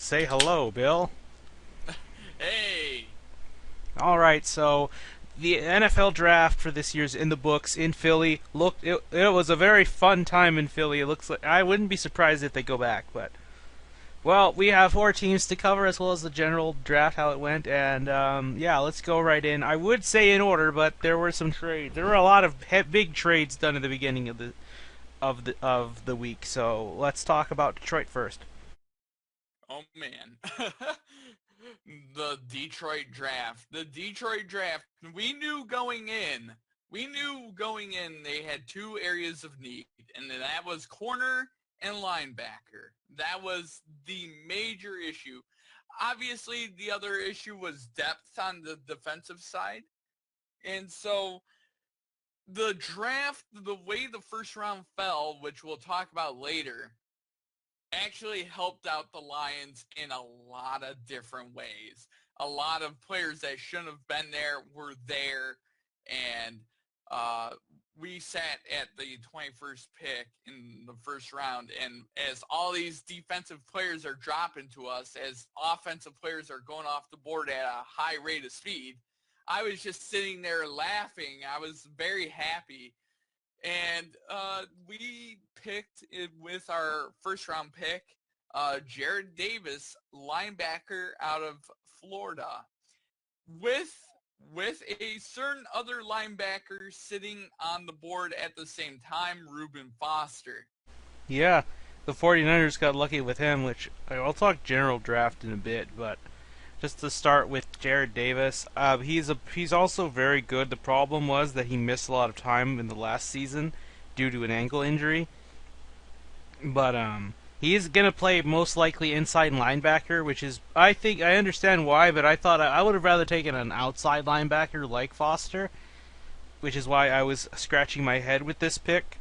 Say hello, Bill. Hey, All right, so the NFL draft for this year's in the books in Philly. It was a very fun time in Philly. It looks like I wouldn't be surprised if they go back, but well, we have four teams to cover as well as the general draft how it went, and yeah, let's go right in. I would say in order, but there were some trades. There were a lot of big trades done at the beginning of the week. So let's talk about Detroit first. oh man. The Detroit draft. The Detroit draft, we knew going in they had two areas of need, and that was corner and linebacker. That was the major issue. Obviously, the other issue was depth on the defensive side. And so the draft, the way the first round fell, which we'll talk about later, actually helped out the Lions in a lot of different ways. A lot of players that shouldn't have been there were there, and uh, we sat at the 21st pick in the first round, and as all these defensive players are dropping to us, as offensive players are going off the board at a high rate of speed, I was just sitting there laughing. I was very happy, and we picked it with our first round pick, Jared Davis, linebacker out of Florida, with a certain other linebacker sitting on the board at the same time, Reuben Foster. Yeah, the 49ers got lucky with him, which I'll talk general draft in a bit, but just to start with Jared Davis, he's also very good. The problem was that he missed a lot of time in the last season due to an ankle injury, but he's gonna play most likely inside linebacker, which is I think I understand why, but I thought I would have rather taken an outside linebacker like Foster, which is why I was scratching my head with this pick.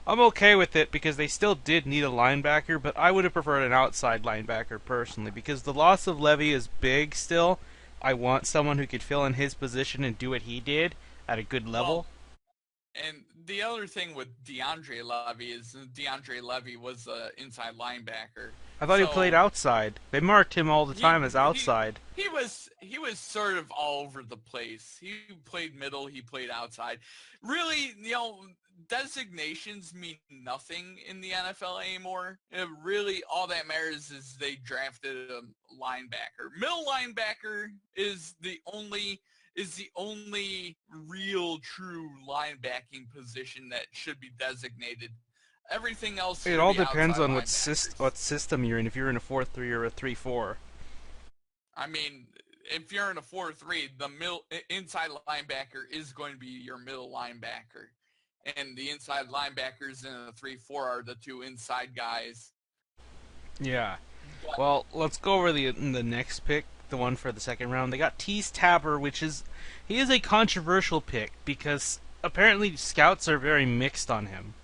I'm okay with it because they still did need a linebacker, but I would have preferred an outside linebacker personally because the loss of Levy is big still. I want someone who could fill in his position and do what he did at a good level. Well, and the other thing with DeAndre Levy was an inside linebacker. I thought he played So outside. They marked him all the he time as he outside. he was sort of all over the place. He played middle, he played outside. Really, designations mean nothing in the NFL anymore. Really, all that matters is they drafted a linebacker. Middle linebacker is the only real true linebacking position that should be designated. Everything else It should all be depends outside on linebackers. what system you're in. If you're in a 4-3 or a 3-4. I mean, if you're in a 4-3, the middle inside linebacker is going to be your middle linebacker, and the inside linebackers in a 3-4 are the two inside guys. Yeah. But Well, let's go over the next pick, the one for the second round. They got Tease Tabor, which is he is a controversial pick because apparently scouts are very mixed on him.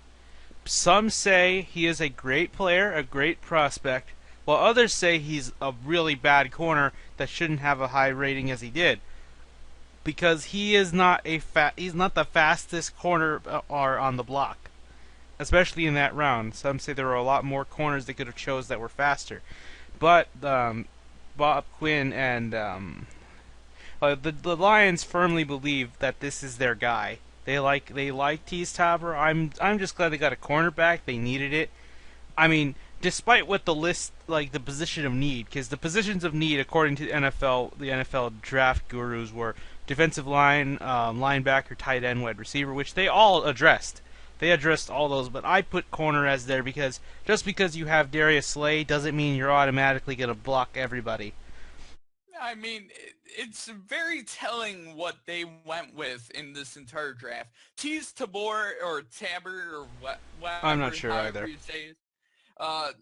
Some say he is a great player, a great prospect, while others say he's a really bad corner that shouldn't have a high rating as he did because he's not the fastest corner are on the block, especially in that round. Some say there were a lot more corners they could have chose that were faster. But Bob Quinn and the Lions firmly believe that this is their guy. They like Tease Tabor. I'm just glad they got a cornerback. They needed it. I mean, despite what the list like the position of need, because the positions of need according to the NFL draft gurus were defensive line, linebacker, tight end, wide receiver, which they all addressed. They addressed all those, but I put corner as there because just because you have Darius Slay doesn't mean you're automatically going to block everybody. I mean, it's very telling what they went with in this entire draft. Tease Tabor or Tabor or I'm not whatever, sure however either. you say it. Uh,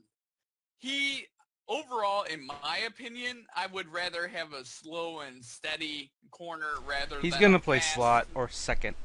he overall, in my opinion, I would rather have a slow and steady corner rather He's than going a to play slot fast. or second.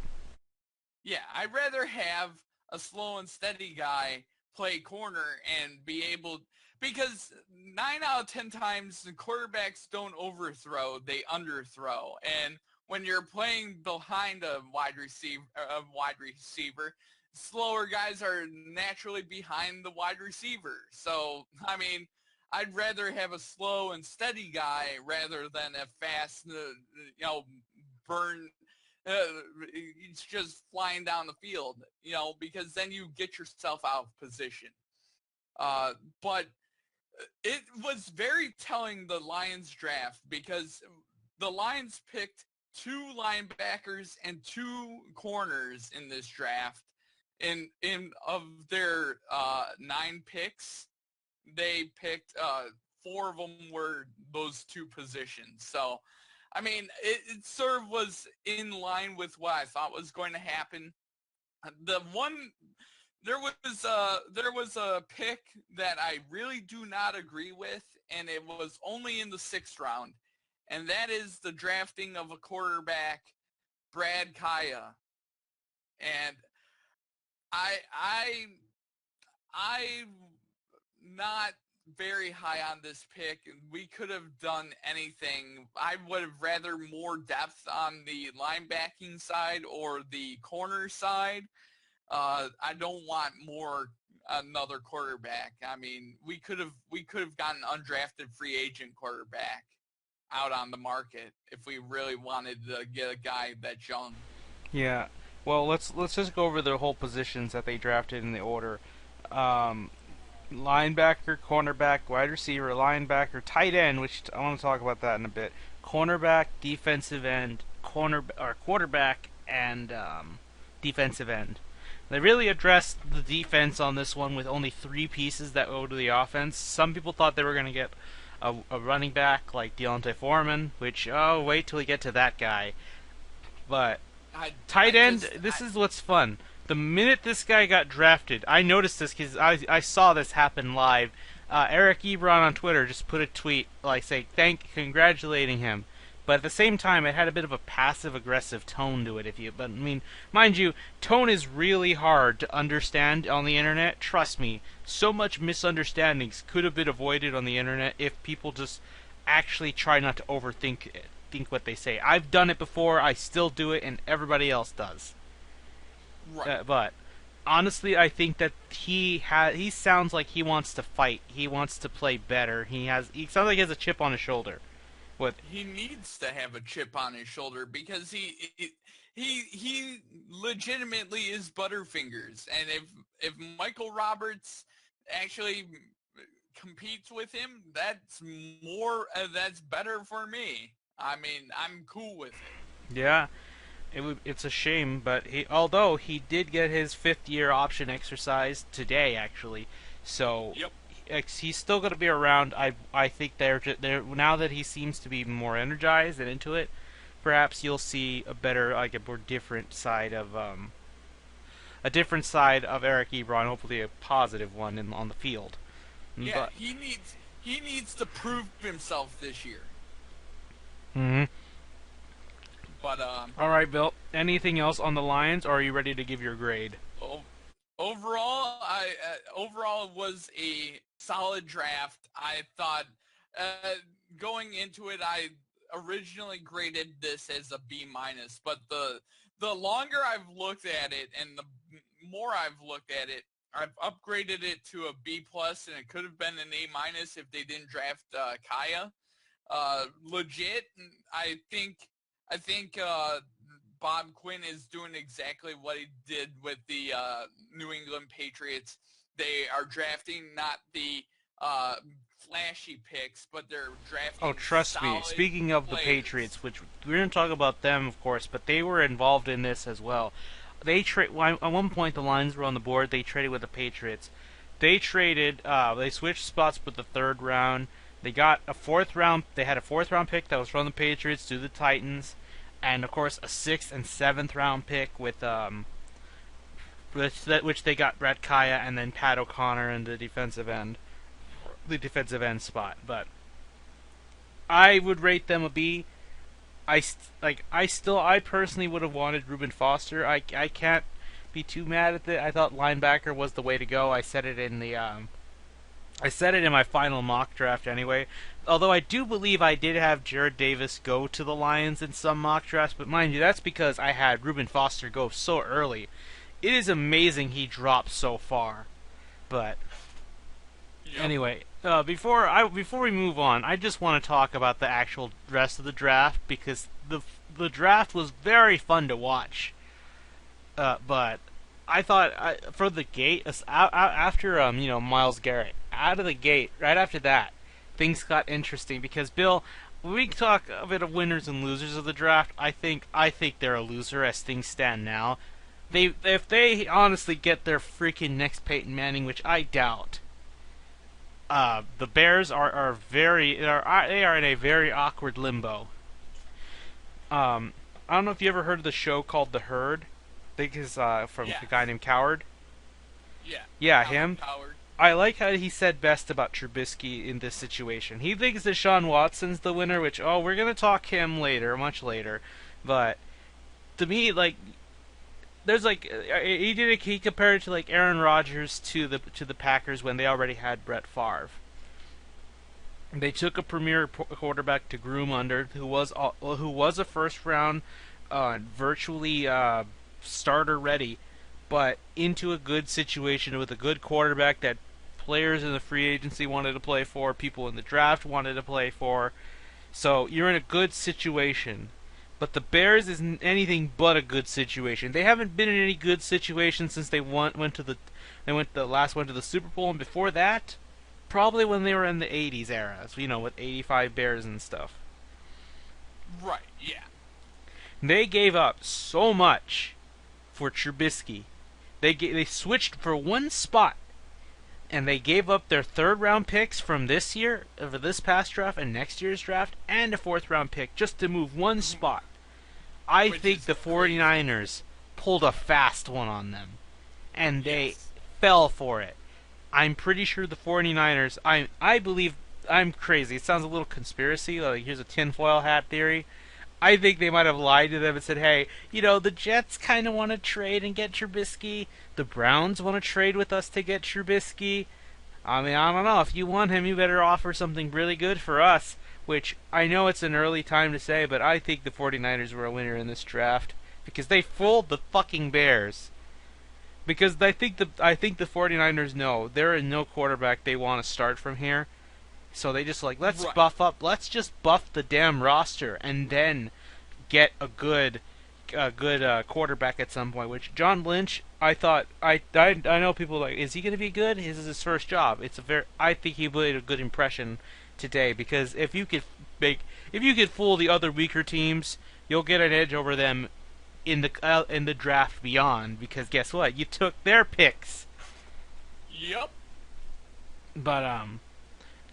Yeah, I'd rather have a slow and steady guy play corner and be able, because 9 out of 10 times the quarterbacks don't overthrow, they underthrow. And when you're playing behind a wide receiver, slower guys are naturally behind the wide receiver. So I mean, I'd rather have a slow and steady guy rather than a fast, burn. It's just flying down the field, because then you get yourself out of position. But it was very telling, the Lions draft, because the Lions picked two linebackers and two corners in this draft. In of their 9 picks, they picked four of them were those two positions. So, I mean, it sort of was in line with what I thought was going to happen. The one there was a pick that I really do not agree with, and it was only in the 6th round, and that is the drafting of a quarterback, Brad Kaya. And I I'm not very high on this pick. We could have done anything. I would have rather more depth on the linebacking side or the corner side. I don't want another quarterback. I mean, we could have gotten undrafted free agent quarterback out on the market if we really wanted to get a guy that young. Yeah. Well, let's just go over the whole positions that they drafted in the order. Um, Linebacker, cornerback, wide receiver, linebacker, tight end, which I want to talk about that in a bit. Cornerback, defensive end, corner or quarterback, and defensive end. They really addressed the defense on this one with only 3 pieces that go to the offense. Some people thought they were going to get a running back like Deontay Foreman, which, oh, wait till we get to that guy. But I I tight end, just this is what's fun. The minute this guy got drafted, I noticed this because I saw this happen live. Eric Ebron on Twitter just put a tweet like saying congratulating him, but at the same time it had a bit of a passive aggressive tone to it. But I mean, mind you, tone is really hard to understand on the internet. Trust me, so much misunderstandings could have been avoided on the internet if people just actually try not to overthink it. Think what they say. I've done it before. I still do it, and everybody else does. right. But honestly, I think that he sounds like he wants to fight. He wants to play better. He sounds like he has a chip on his shoulder. What? He needs to have a chip on his shoulder because he legitimately is Butterfingers, and if Michael Roberts actually competes with him, that's better for me. I mean, I'm cool with it. Yeah, it's a shame, but although he did get his 5th-year option exercised today, actually, so Yep. he's still going to be around. I think they're now that he seems to be more energized and into it. Perhaps you'll see like a more different side of Eric Ebron, hopefully a positive one on the field. Yeah, But he needs to prove himself this year. mhm. But All right, Bill. Anything else on the Lions, or are you ready to give your grade? o- overall it was a solid draft. I thought going into it, I originally graded this as a B minus, but the longer I've looked at it and the more I've looked at it, I've upgraded it to a B plus, and it could have been an A minus if they didn't draft Kaya. Legit, I think Bob Quinn is doing exactly what he did with the New England Patriots. They are drafting not the flashy picks, but they're Oh, drafting trust me. solid Speaking of the players. Patriots, which we're going to talk about them, of course, but they were involved in this as well. At one point the Lions were on the board. They traded with the Patriots. They switched spots with the 3rd round. They got a 4th round. They had a 4th round pick that was from the Patriots to the Titans, and of course a 6th and 7th round pick which they got Brett Kaya and then Pat O'Connor in the defensive end spot. But I would rate them a B. I personally would have wanted Reuben Foster. I can't be too mad at it. I thought linebacker was the way to go. I said it in my final mock draft anyway. Although I do believe I did have Jared Davis go to the Lions in some mock drafts, but mind you, that's because I had Reuben Foster go so early. It is amazing he dropped so far. But Yep. anyway, before we move on, I just want to talk about the actual rest of the draft because the draft was very fun to watch. But I thought for the gate after Miles Garrett out of the gate right after that things got interesting because Bill, when we talk a bit of winners and losers of the draft, I think they're a loser as things stand now. If they honestly get their freaking next Peyton Manning, which I doubt, the Bears they are in a very awkward limbo. I don't know if you ever heard of the show called The Herd. I think it's from Yeah. a guy named Coward. Yeah. Yeah, Colin him. Coward. I like how he said best about Trubisky in this situation. He thinks that Sean Watson's the winner, which we're gonna talk him later, much later. But to me, like, there's like he compared it to like Aaron Rodgers to the Packers when they already had Brett Favre. They took a premier quarterback to groom under, who was a first round, virtually starter ready, but into a good situation with a good quarterback that players in the free agency wanted to play for, people in the draft wanted to play for. So you're in a good situation. But the Bears isn't anything but a good situation. They haven't been in any good situation since the last went to the Super Bowl, and before that, probably when they were in the '80s era, so, with '85 Bears and stuff. Right. Yeah. They gave up so much for Trubisky. They switched for one spot, and they gave up their third round picks from this year, for this past draft, and next year's draft, and a fourth round pick just to move one spot. I Which think is the crazy. 49ers pulled a fast one on them, and they Yes. fell for it. I'm pretty sure the 49ers, I believe, I'm crazy. It sounds a little conspiracy, like here's a tinfoil hat theory. I think they might have lied to them and said, hey, the Jets kind of want to trade and get Trubisky. The Browns want to trade with us to get Trubisky. I mean, I don't know. If you want him, you better offer something really good for us. Which, I know it's an early time to say, but I think the 49ers were a winner in this draft. Because they fooled the fucking Bears. Because I think the 49ers know there is no quarterback they want to start from here. So they just let's Right. buff up. Let's just buff the damn roster and then get a good quarterback at some point. Which John Lynch, I thought, I know people is he going to be good? This is his first job. I think he made a good impression today because if you could fool the other weaker teams, you'll get an edge over them in the draft beyond. Because guess what? You took their picks. Yep. But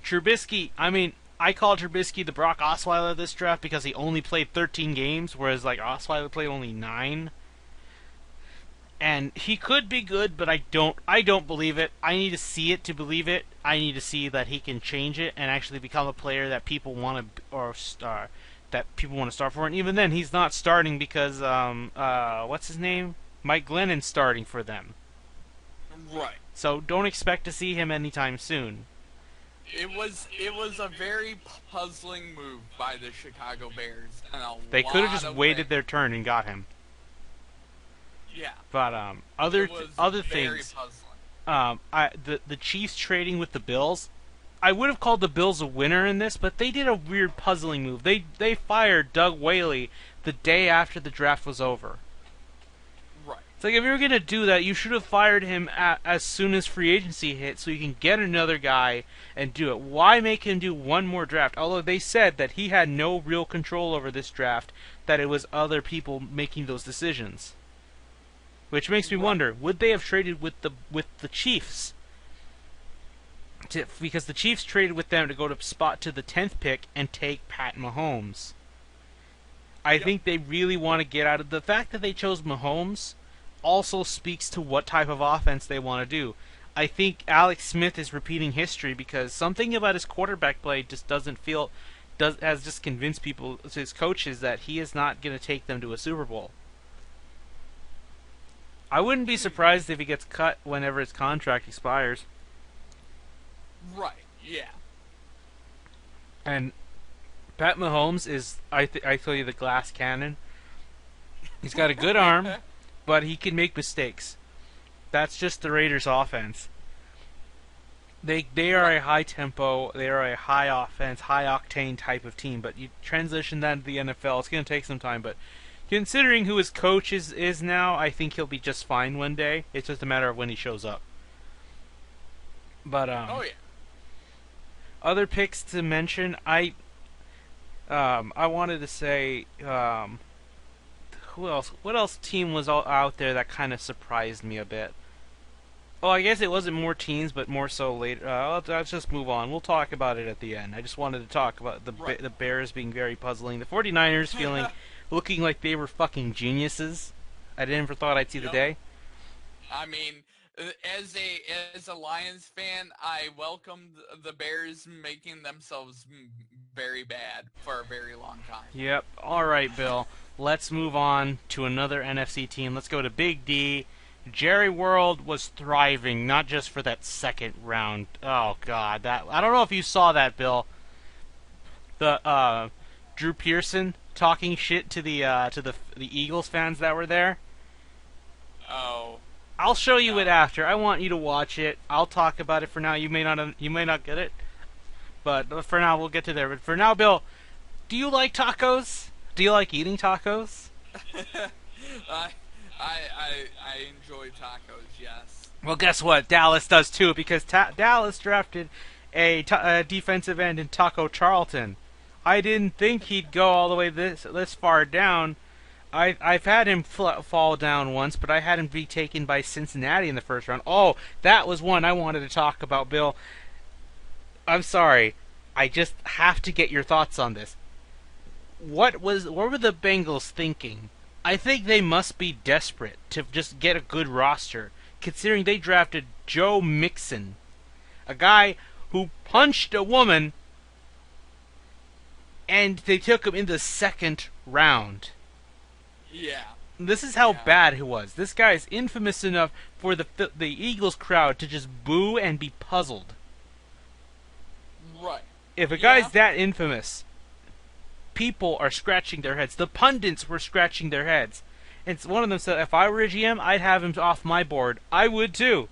Trubisky, I mean, I call Trubisky the Brock Osweiler of this draft because he only played 13 games, whereas Osweiler played only 9. And he could be good, but I don't believe it. I need to see it to believe it. I need to see that he can change it and actually become a player that people want to start for. And even then, he's not starting because what's his name? Mike Glennon's starting for them. Right. So don't expect to see him anytime soon. It was a very puzzling move by the Chicago Bears, and They could have just waited their turn and got him. Yeah. But It was other very things, puzzling. the Chiefs trading with the Bills, I would have called the Bills a winner in this, but they did a weird puzzling move. They fired Doug Whaley the day after the draft was over. Right. It's like if you were gonna do that, you should have fired him as soon as free agency hit, so you can get another guy and do it. Why make him do one more draft? Although they said that he had no real control over this draft, that it was other people making those decisions. Which makes me wonder: would they have traded with the Chiefs? Because the Chiefs traded with them to go to the 10th pick and take Pat Mahomes. I think they really want to get out of the fact that they chose Mahomes. Also speaks to what type of offense they want to do. I think Alex Smith is repeating history because something about his quarterback play just has just convinced people, his coaches, that he is not going to take them to a Super Bowl. I wouldn't be surprised if he gets cut whenever his contract expires. Right. Yeah. And Pat Mahomes is, I tell you, the glass cannon. He's got a good arm, but he can make mistakes. That's just the Raiders' offense. They are Right. a high tempo, they are a high offense, high octane type of team. But you transition that to the NFL, it's going to take some time. But considering who his coach is now, I think he'll be just fine one day. It's just a matter of when he shows up. But Oh yeah. other picks to mention, I wanted to say who else? What else team was out there that kind of surprised me a bit? Oh, I guess it wasn't more teams, but more so later. Let's just move on. We'll talk about it at the end. I just wanted to talk about Right. the Bears being very puzzling. The 49ers looking like they were fucking geniuses. I never thought I'd see the Yep. day. I mean, as a Lions fan, I welcomed the Bears making themselves very bad for a very long time. Yep. All right, Bill. Let's move on to another NFC team. Let's go to Big D. Jerry World was thriving, not just for that second round. Oh God, that I don't know if you saw that, Bill. The Drew Pearson talking shit to the Eagles fans that were there. Oh I'll show you it no. after. I want you to watch it. I'll talk about it for now. You may not get it, but for now we'll get to there. But for now, Bill, do you like tacos? Do you like eating tacos? I, I enjoy tacos. Yes. Well, guess what? Dallas does too, because Dallas drafted a defensive end in Taco Charlton. I didn't think he'd go all the way this far down. I've had him fall down once, but I had him be taken by Cincinnati in the first round. Oh, that was one I wanted to talk about, Bill. I'm sorry. I just have to get your thoughts on this. What were the Bengals thinking? I think they must be desperate to just get a good roster, considering they drafted Joe Mixon, a guy who punched a woman, and they took him in the second round. Yeah. This is how Yeah. bad he was. This guy is infamous enough for the Eagles crowd to just boo and be puzzled. Right. If a Yeah. guy's that infamous, people are scratching their heads. The pundits were scratching their heads. And one of them said, "If I were a GM, I'd have him off my board." I would too.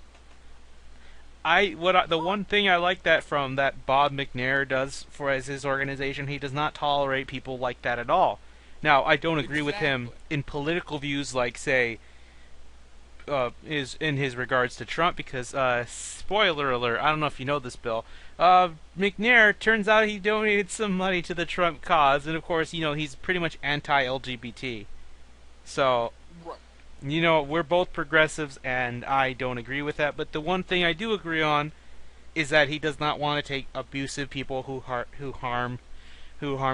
The one thing I like that from that Bob McNair does for as his organization, he does not tolerate people like that at all. Now, I don't agree with him Exactly. in political views, like say is in his regards to Trump, because spoiler alert, I don't know if you know this, Bill. McNair turns out he donated some money to the Trump cause, and of course, he's pretty much anti-LGBT. So Right. we're both progressives, and I don't agree with that. But the one thing I do agree on is that he does not want to take abusive people who harm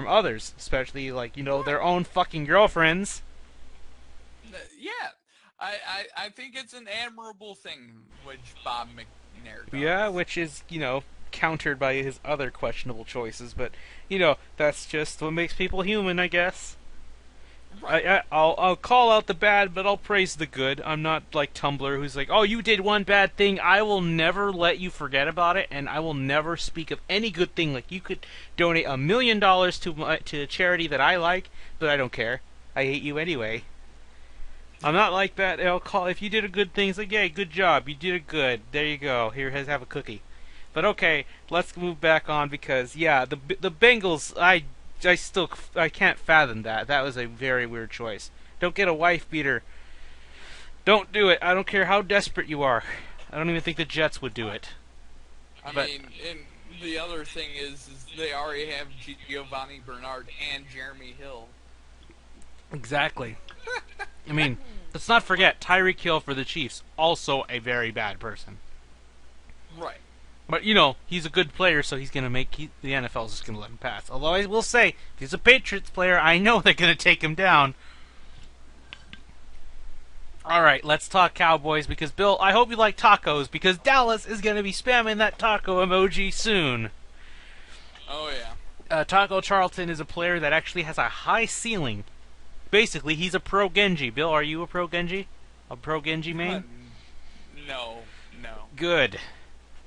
others, especially like their own fucking girlfriends. Yeah. I think it's an admirable thing which Bob McNair Yeah, does. which is countered by his other questionable choices. But that's just what makes people human, I guess. Right. I'll call out the bad, but I'll praise the good. I'm not like Tumblr, who's like, "Oh, you did one bad thing. I will never let you forget about it, and I will never speak of any good thing. Like you could donate $1 million to a charity that I like, but I don't care. I hate you anyway." I'm not like that. I'll call if you did a good thing. It's like, "Yeah, good job. You did it good. There you go. Here, have a cookie." But okay, let's move back on because yeah, the Bengals. I can't fathom that. That was a very weird choice. Don't get a wife beater. Don't do it. I don't care how desperate you are. I don't even think the Jets would do it. I But mean, and the other thing is they already have Giovanni Bernard and Jeremy Hill. exactly. I mean, let's not forget Tyreek Hill for the Chiefs, also a very bad person. Right. But he's a good player, so he's gonna the NFL's just gonna let him pass. Although I will say, if he's a Patriots player, I know they're gonna take him down. All right, let's talk Cowboys because Bill, I hope you like tacos because Dallas is gonna be spamming that taco emoji soon. Oh yeah. Taco Charlton is a player that actually has a high ceiling. Basically, he's a pro Genji. Bill, are you a pro Genji? A pro Genji main? No. No. Good.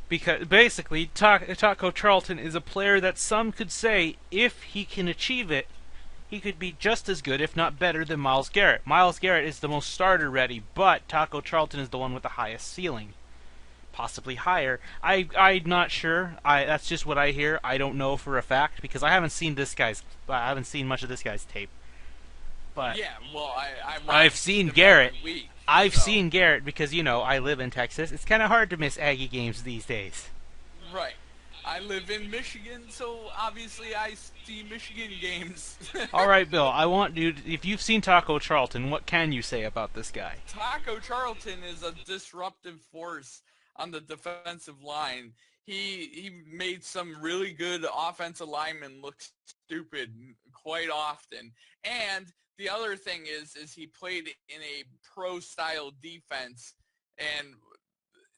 Because basically, Taco Charlton is a player that some could say, if he can achieve it, he could be just as good, if not better, than Myles Garrett. Myles Garrett is the most starter ready, but Taco Charlton is the one with the highest ceiling. possibly higher. I'm not sure. That's just what I hear. I don't know for a fact because I haven't seen much of this guy's tape. But Yeah, well, I I've watched seen him Garrett. every week. I've So seen Garrett because I live in Texas. It's kind of hard to miss Aggie games these days. right. I live in Michigan, so obviously I see Michigan games. All right, Bill. I want you. If you've seen Taco Charlton, what can you say about this guy? Taco Charlton is a disruptive force on the defensive line. He made some really good offensive linemen look stupid quite often. And the other thing is he played in a pro style defense, and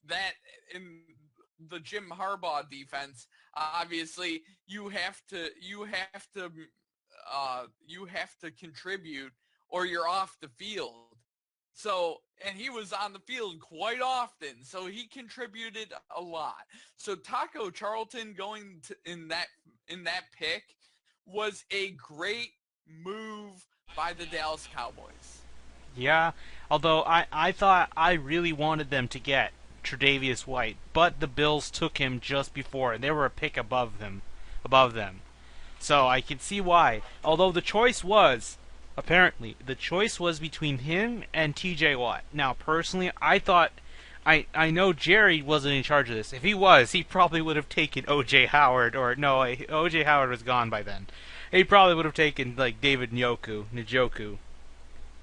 that in the Jim Harbaugh defense, obviously you have to contribute or you're off the field. So, and he was on the field quite often, so he contributed a lot. So Taco Charlton going in that pick was a great move by the Dallas Cowboys. Yeah, although I thought I really wanted them to get Tre'Davious White, but the Bills took him just before, and they were a pick above them. So I can see why. Although the choice was between him and T.J. Watt. Now, personally, I thought, I know Jerry wasn't in charge of this. If he was, he probably would have taken O.J. Howard, or no, O.J. Howard was gone by then. He probably would have taken like David Njoku,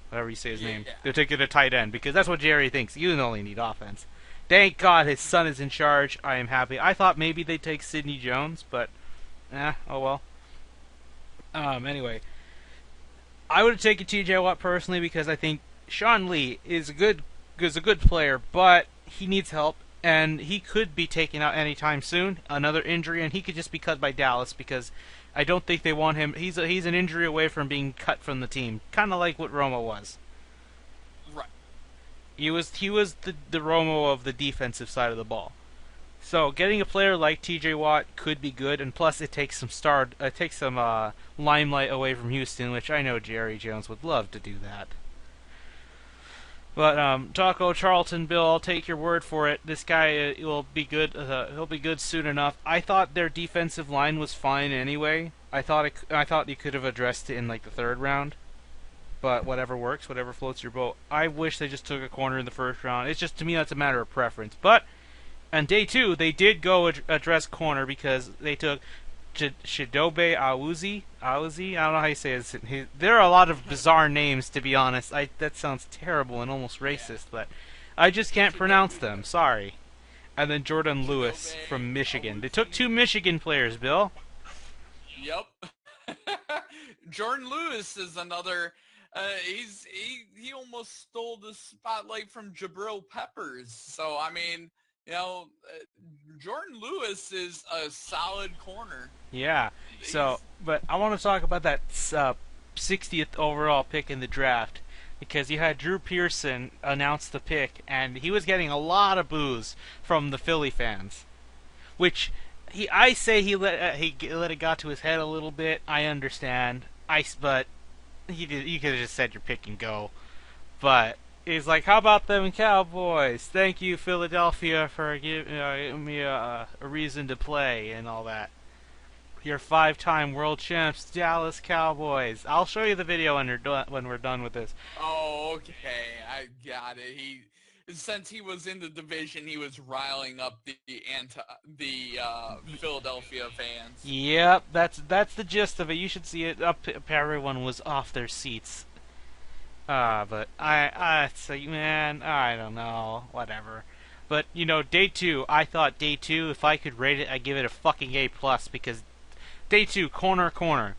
whatever you say his name. They're taking a tight end because that's what Jerry thinks. You only need offense. Thank God his son is in charge. I am happy. I thought maybe they'd take Sidney Jones, but oh well. Anyway, I would have taken T.J. Watt personally because I think Sean Lee is a good player, but he needs help, and he could be taken out anytime soon. Another injury, and he could just be cut by Dallas because I don't think they want him. He's an injury away from being cut from the team, kind of like what Romo was. Right. He was the Romo of the defensive side of the ball. So getting a player like T.J. Watt could be good, and plus it takes some limelight away from Houston, which I know Jerry Jones would love to do that. But Taco Charlton, Bill, I'll take your word for it. This guy will be good. He'll be good soon enough. I thought their defensive line was fine anyway. I thought you could have addressed it in like the third round. But whatever works, whatever floats your boat. I wish they just took a corner in the first round. It's just, to me, that's a matter of preference. But on day 2, they did go address corner because they took Chidobe Awuzie. I don't know how you say it. There are a lot of bizarre names, to be honest. That sounds terrible and almost racist, but I just can't pronounce them. Sorry. And then Jordan Lewis from Michigan. They took 2 Michigan players, Bill. Yep. Jordan Lewis is another. He almost stole the spotlight from Jabril Peppers. So I mean, Jordan Lewis is a solid corner. Yeah. So, but I want to talk about that 60th overall pick in the draft because you had Drew Pearson announce the pick, and he was getting a lot of boos from the Philly fans, which I say he let it got to his head a little bit. I understand. But you could have just said your pick and go. But he's like, how about them Cowboys? Thank you, Philadelphia, for giving me a reason to play and all that. You're 5-time world champs, Dallas Cowboys. I'll show you the video when we're done with this. Oh, okay. I got it. Since he was in the division, he was riling up the Philadelphia fans. Yep, that's the gist of it. You should see it. Everyone was off their seats. But man, I don't know, whatever. But day 2, I thought day 2, if I could rate it, I'd give it a fucking A+ because day 2, corner.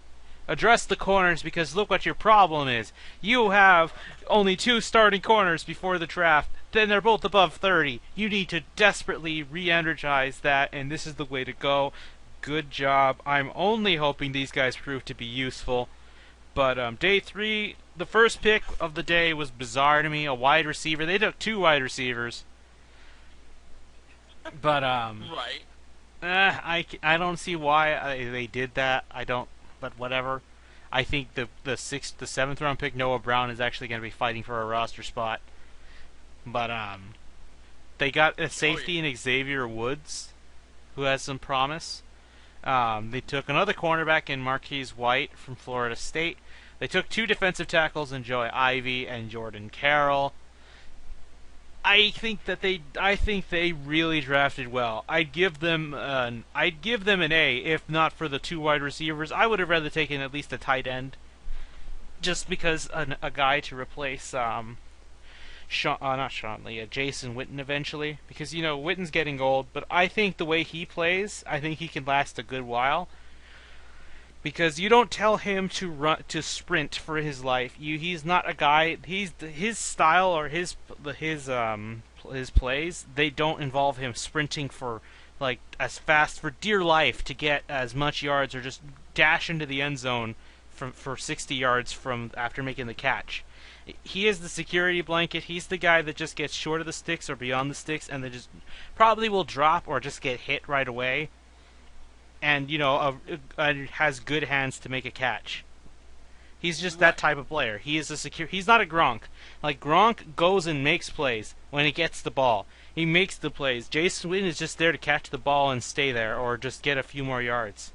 Address the corners because look what your problem is. You have only 2 starting corners before the draft. Then they're both above 30. You need to desperately re-energize that, and this is the way to go. Good job. I'm only hoping these guys prove to be useful. But day 3, the first pick of the day was bizarre to me. A wide receiver. They took 2 wide receivers. But right. I don't see why they did that. I don't. But whatever. I think the 7th round pick Noah Brown is actually going to be fighting for a roster spot. But They got a Oh yeah. safety in Xavier Woods, who has some promise. They took another cornerback in Marquise White from Florida State. They took two defensive tackles in Joey Ivy and Jordan Carroll. I think they really drafted well. I'd give them an A if not for the two wide receivers. I would have rather taken at least a tight end, just because a guy to replace not Sean Lee, Jason Witten eventually, because Witten's getting old, but I think the way he plays, I think he can last a good while. Because you don't tell him to sprint for his life. He's not a guy. His style or his plays. They don't involve him sprinting for like as fast for dear life to get as much yards or just dash into the end zone for 60 yards from after making the catch. He is the security blanket. He's the guy that just gets short of the sticks or beyond the sticks, and they just probably will drop or just get hit right away. And has good hands to make a catch. He's just that Right. type of player. He is a secure. He's not a Gronk. Like Gronk goes and makes plays when he gets the ball. He makes the plays. Jason Witten is just there to catch the ball and stay there, or just get a few more yards,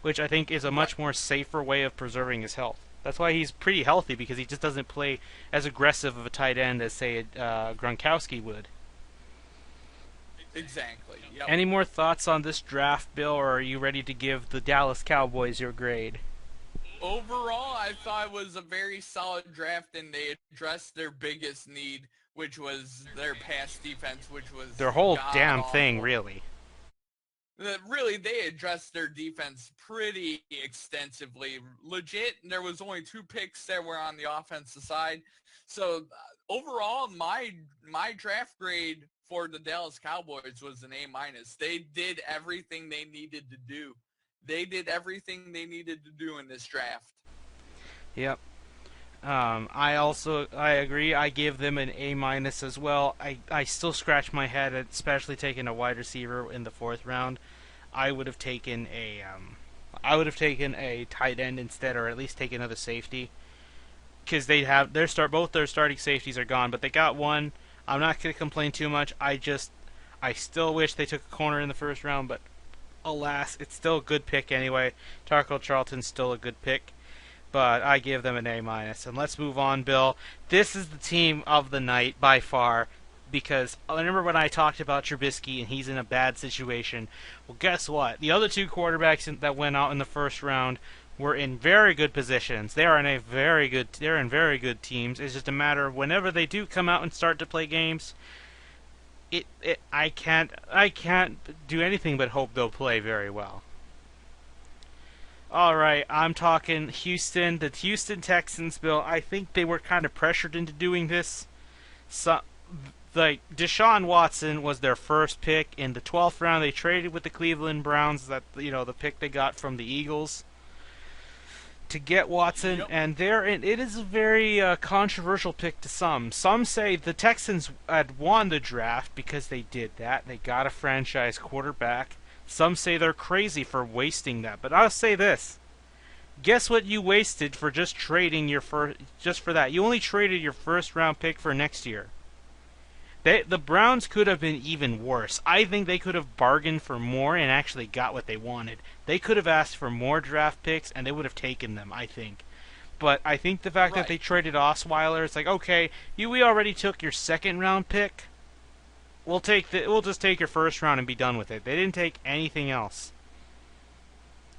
which I think is a Right. much more safer way of preserving his health. That's why he's pretty healthy, because he just doesn't play as aggressive of a tight end as say Gronkowski would. Exactly. Yep. Any more thoughts on this draft, Bill, or are you ready to give the Dallas Cowboys your grade? Overall, I thought it was a very solid draft, and they addressed their biggest need, which was their pass defense, which was Their whole god damn thing, awful. really. Really, they addressed their defense pretty extensively. Legit, there was only 2 picks that were on the offensive side. So overall, my draft grade for the Dallas Cowboys was an A minus. They did everything they needed to do. They did everything they needed to do in this draft. Yep. I agree. I give them an A minus as well. I still scratch my head at especially taking a wide receiver in the fourth round. I would have taken a tight end instead, or at least take another safety, because they have both their starting safeties are gone, but they got one. I'm not going to complain too much. I still wish they took a corner in the first round, but alas, it's still a good pick anyway. Taco Charlton's still a good pick, but I give them an A minus. And let's move on, Bill. This is the team of the night by far, because I remember when I talked about Trubisky and he's in a bad situation. Well, guess what? The other two quarterbacks that went out in the first round were in very good positions. They're in very good teams. It's just a matter of whenever they do come out and start to play games. I can't do anything but hope they'll play very well. All right, I'm talking Houston, the Houston Texans, Bill. I think they were kind of pressured into doing this. So, like Deshaun Watson was their first pick in the 12th round. They traded with the Cleveland Browns, the pick they got from the Eagles, to get Watson, Yep. and it is a very controversial pick to some. Some say the Texans had won the draft because they did that. They got a franchise quarterback. Some say they're crazy for wasting that, but I'll say this. Guess what you wasted for just trading just for that? You only traded your first round pick for next year. The Browns could have been even worse. I think they could have bargained for more and actually got what they wanted. They could have asked for more draft picks, and they would have taken them, I think. But I think the fact that Right. they traded Osweiler, it's like, okay, we already took your second round pick. We'll just take your first round and be done with it. They didn't take anything else.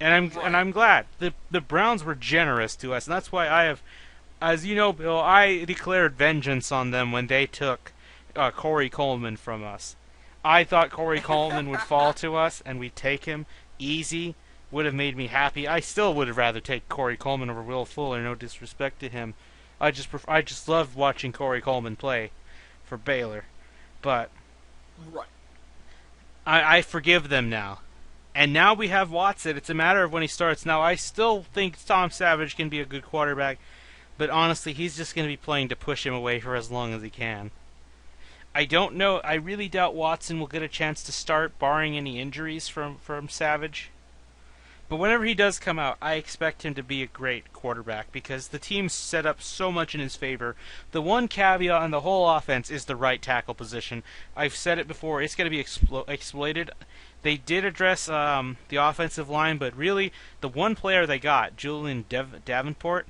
And Right. I'm glad. The Browns were generous to us, and that's why as you know, Bill, I declared vengeance on them when they took Corey Coleman from us. I thought Corey Coleman would fall to us, and we'd take him easy. Would have made me happy. I still would have rather take Corey Coleman over Will Fuller. No disrespect to him. I just love watching Corey Coleman play for Baylor, but Right. I forgive them now. And now we have Watson. It's a matter of when he starts. Now, I still think Tom Savage can be a good quarterback, but honestly, he's just going to be playing to push him away for as long as he can. I don't know. I really doubt Watson will get a chance to start, barring any injuries from Savage. But whenever he does come out, I expect him to be a great quarterback because the team's set up so much in his favor. The one caveat on the whole offense is the right tackle position. I've said it before; it's going to be exploited. They did address the offensive line, but really, the one player they got, Julian Davenport,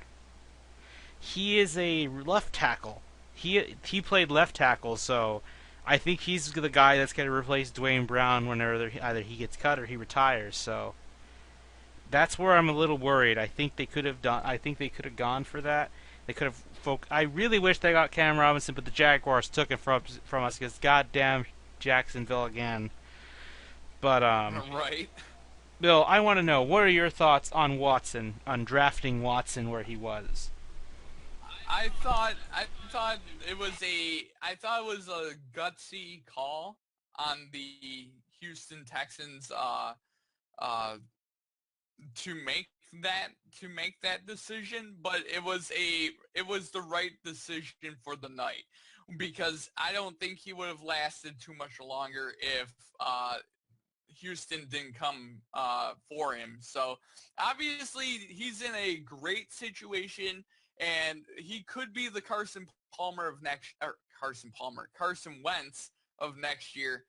he is a left tackle. He played left tackle, so I think he's the guy that's going to replace Dwayne Brown whenever either he gets cut or he retires. So that's where I'm a little worried. I think they could have done. I think they could have gone for that. They could have. I really wish they got Cam Robinson, but the Jaguars took it from us because goddamn Jacksonville again. But Right. Bill, I want to know what are your thoughts on Watson, on drafting Watson where he was. I thought it was a gutsy call on the Houston Texans uh to make that decision, but it was the right decision for the night because I don't think he would have lasted too much longer if Houston didn't come for him. So obviously he's in a great situation, and he could be the Carson Wentz of next year.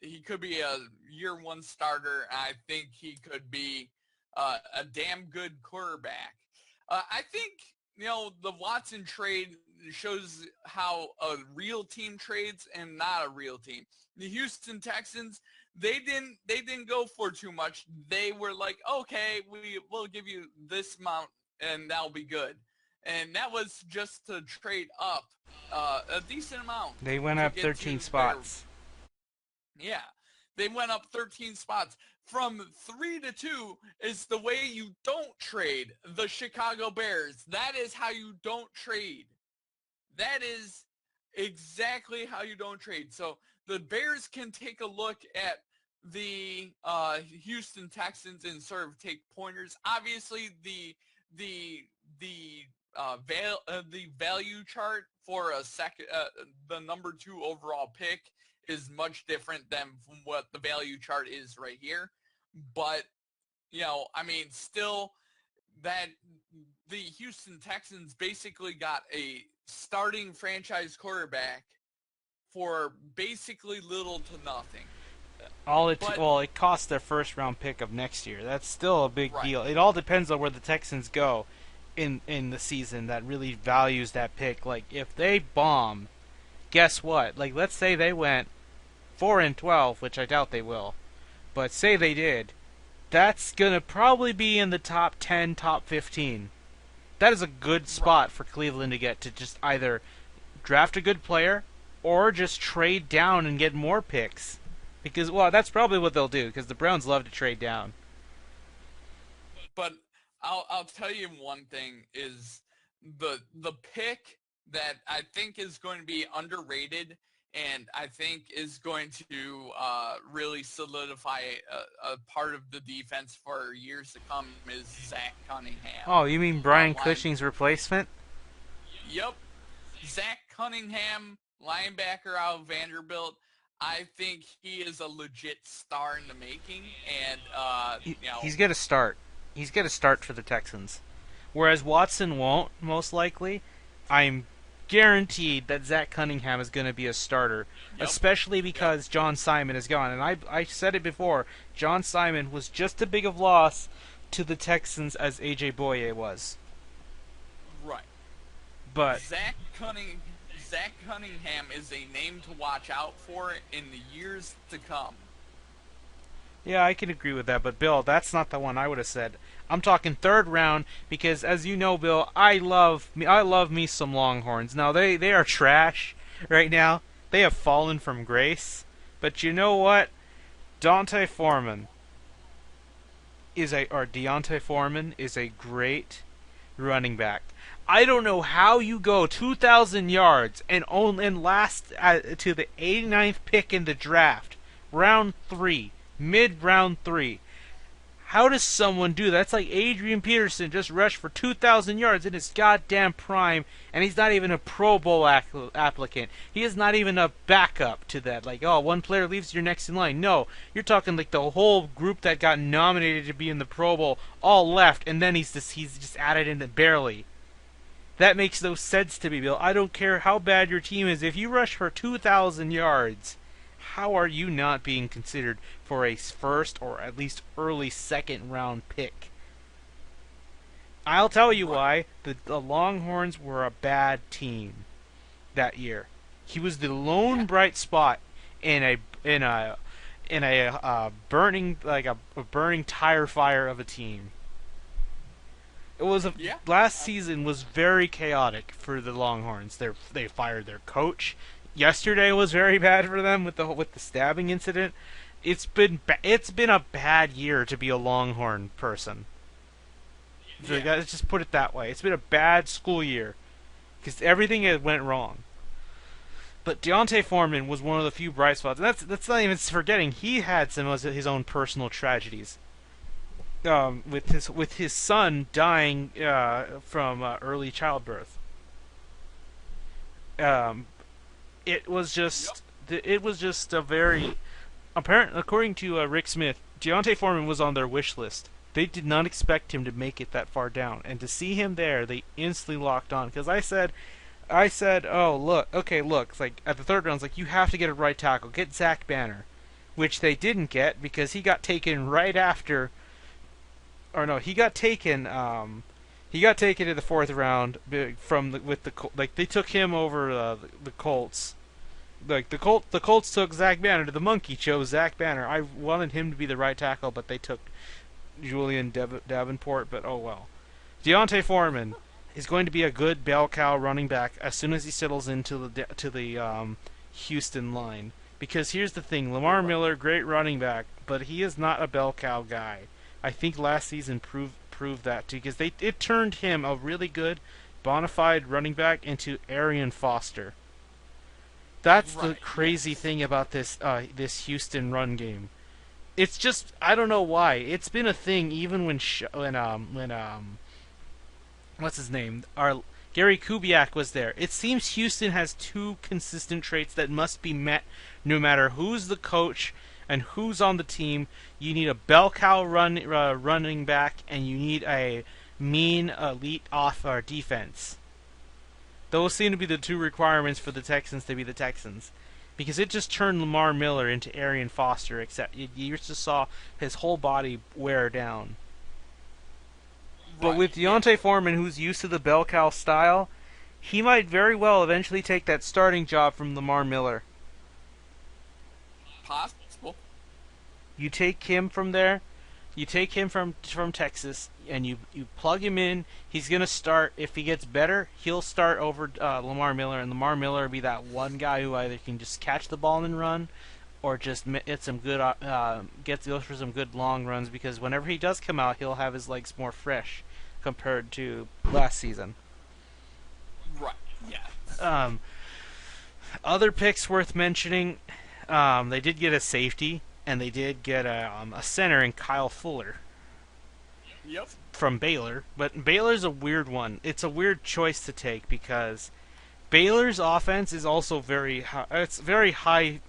He could be a year one starter. I think he could be a damn good quarterback. I think the Watson trade shows how a real team trades and not a real team. The Houston Texans, they didn't go for too much. They were like, okay, we'll give you this amount and that'll be good. And that was just to trade up a decent amount. They went up 13 spots. Yeah, they went up 13 spots. From 3 to 2 is the way you don't trade the Chicago Bears. That is how you don't trade. That is exactly how you don't trade. So the Bears can take a look at the Houston Texans and sort of take pointers. Obviously, the value chart for the number 2 overall pick is much different than what the value chart is right here. But, still that the Houston Texans basically got a starting franchise quarterback for basically little to nothing. It cost their first round pick of next year. That's still a big Right. deal. It all depends on where the Texans go in the season that really values that pick. Like if they bomb, guess what? Like let's say they went 4-12, which I doubt they will. But say they did, that's gonna probably be in the top 10, top 15. That is a good spot for Cleveland to get to just either draft a good player or just trade down and get more picks. Because that's probably what they'll do because the Browns love to trade down. But I'll tell you one thing is the pick that I think is going to be underrated and I think is going to really solidify a part of the defense for years to come is Zach Cunningham. Oh, you mean Brian Cushing's replacement? Yep. Zach Cunningham, linebacker out of Vanderbilt. I think he is a legit star in the making, and he's going to start. He's going to start for the Texans. Whereas Watson won't, most likely. I'm guaranteed that Zach Cunningham is going to be a starter, especially because John Simon is gone. And I said it before, John Simon was just as big of loss to the Texans as A.J. Boye was. Right. But Zach Cunningham is a name to watch out for in the years to come. Yeah, I can agree with that, but Bill, that's not the one I would have said. I'm talking third round because, as you know, Bill, I love me some Longhorns. Now they are trash right now. They have fallen from grace, but you know what? Deontay Foreman is a great running back. I don't know how you go 2,000 yards and last to the 89th pick in the draft, round 3. Mid-round 3. How does someone do that? That's like Adrian Peterson just rushed for 2,000 yards in his goddamn prime, and he's not even a Pro Bowl applicant. He is not even a backup to that. Like, oh, one player leaves, you're next in line. No, you're talking like the whole group that got nominated to be in the Pro Bowl all left, and then he's just added in barely. That makes no sense to me, Bill. I don't care how bad your team is. If you rush for 2,000 yards, how are you not being considered for a first or at least early second round pick? I'll tell you why. The Longhorns were a bad team that year. He was the lone bright spot in a burning a burning tire fire of a team. It was last season was very chaotic for the Longhorns. They fired their coach. Yesterday was very bad for them with the stabbing incident. It's been a bad year to be a Longhorn person. So let's just put it that way. It's been a bad school year because everything went wrong. But Deontay Foreman was one of the few bright spots, and that's not even forgetting he had some of his own personal tragedies. With his son dying from early childbirth. It was just a very apparent. According to Rick Smith, Deontay Foreman was on their wish list. They did not expect him to make it that far down, and to see him there, they instantly locked on. Because I said, oh look, it's like at the third round, it's like you have to get a right tackle, get Zach Banner, which they didn't get because he got taken right after. Or no, he got taken. He got taken in the fourth round like they took him over the Colts. Like the Colts took Zach Banner. The Monkey chose Zach Banner. I wanted him to be the right tackle, but they took Julian Davenport. But oh well. Deontay Foreman is going to be a good bell cow running back as soon as he settles into the Houston line. Because here's the thing: Lamar Miller, great running back, but he is not a bell cow guy. I think last season proved that too, because it turned him, a really good, bona fide running back, into Arian Foster. That's the crazy thing about this Houston run game. It's just I don't know why it's been a thing even when what's his name, our Gary Kubiak was there. It seems Houston has two consistent traits that must be met no matter who's the coach and who's on the team. You need a bell cow running back, and you need a mean elite defense. Those seem to be the two requirements for the Texans to be the Texans. Because it just turned Lamar Miller into Arian Foster, except you just saw his whole body wear down. But with Deontay Foreman, who's used to the bell cow style, he might very well eventually take that starting job from Lamar Miller. Possible. You take him from there, you take him from Texas, and you plug him in. He's going to start. If he gets better, he'll start over Lamar Miller, and Lamar Miller will be that one guy who either can just catch the ball and run, or just get some good goes for some good long runs. Because whenever he does come out, he'll have his legs more fresh compared to last season. Right. Yeah. Other picks worth mentioning. They did get a safety, and they did get a center in Kyle Fuller. Yep. From Baylor, but Baylor's a weird one. It's a weird choice to take because Baylor's offense is also very high. It's very high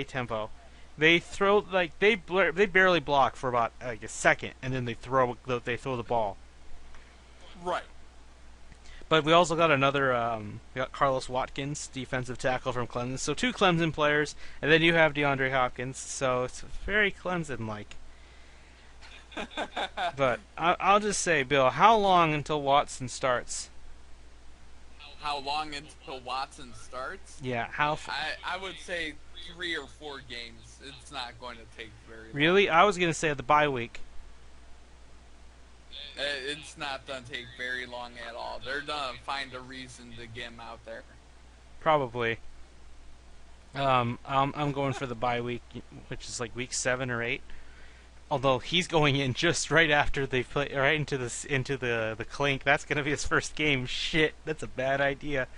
tempo. They throw they barely block for about like a second, and then they throw the ball. Right. But we also got another. We got Carlos Watkins, defensive tackle from Clemson. So two Clemson players, and then you have DeAndre Hopkins. So it's very Clemson-like. But I'll just say, Bill, how long until Watson starts? How long until Watson starts? Yeah, I would say 3 or 4 games. It's not going to take very long. Really? I was going to say the bye week. It's not going to take very long at all. They're going to find a reason to get him out there. Probably. I'm going for the bye week, which is like week 7 or 8. Although he's going in just right after they play, right into the clink. That's going to be his first game. Shit, that's a bad idea.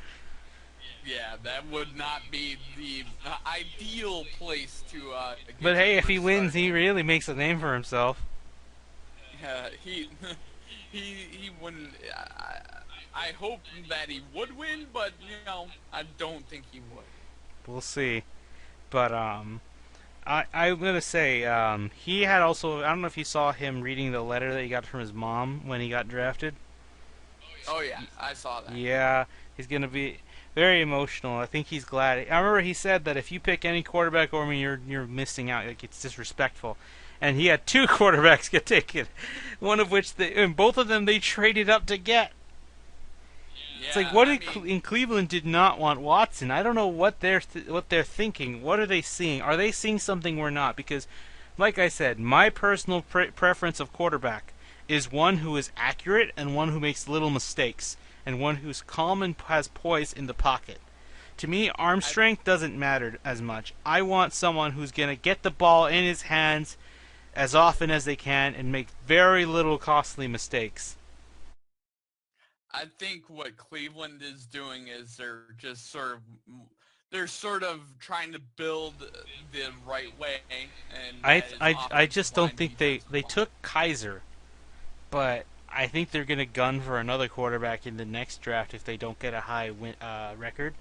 Yeah, that would not be the ideal place to. But hey, if he wins, he really makes a name for himself. he he wouldn't. I hope that he would win, but I don't think he would. We'll see. But I'm gonna say he had also. I don't know if you saw him reading the letter that he got from his mom when he got drafted. Oh yeah, I saw that. Yeah, he's gonna be very emotional. I think he's glad. I remember he said that if you pick any quarterback over me, you're missing out. Like it's disrespectful. And he had two quarterbacks get taken, one of which and both of them they traded up to get. It's like Yeah, what I mean, in Cleveland did not want Watson. I don't know what they're thinking. What are they seeing? Are they seeing something we're not? Because, like I said, my personal preference of quarterback is one who is accurate and one who makes little mistakes and one who's calm and has poise in the pocket. To me, arm I strength doesn't matter as much. I want someone who's gonna get the ball in his hands as often as they can and make very little costly mistakes. I think what Cleveland is doing is they're sort of trying to build the right way, and that is I offensive just don't line, think defensive they line. took Kaiser, but I think they're gonna gun for another quarterback in the next draft if they don't get a high record.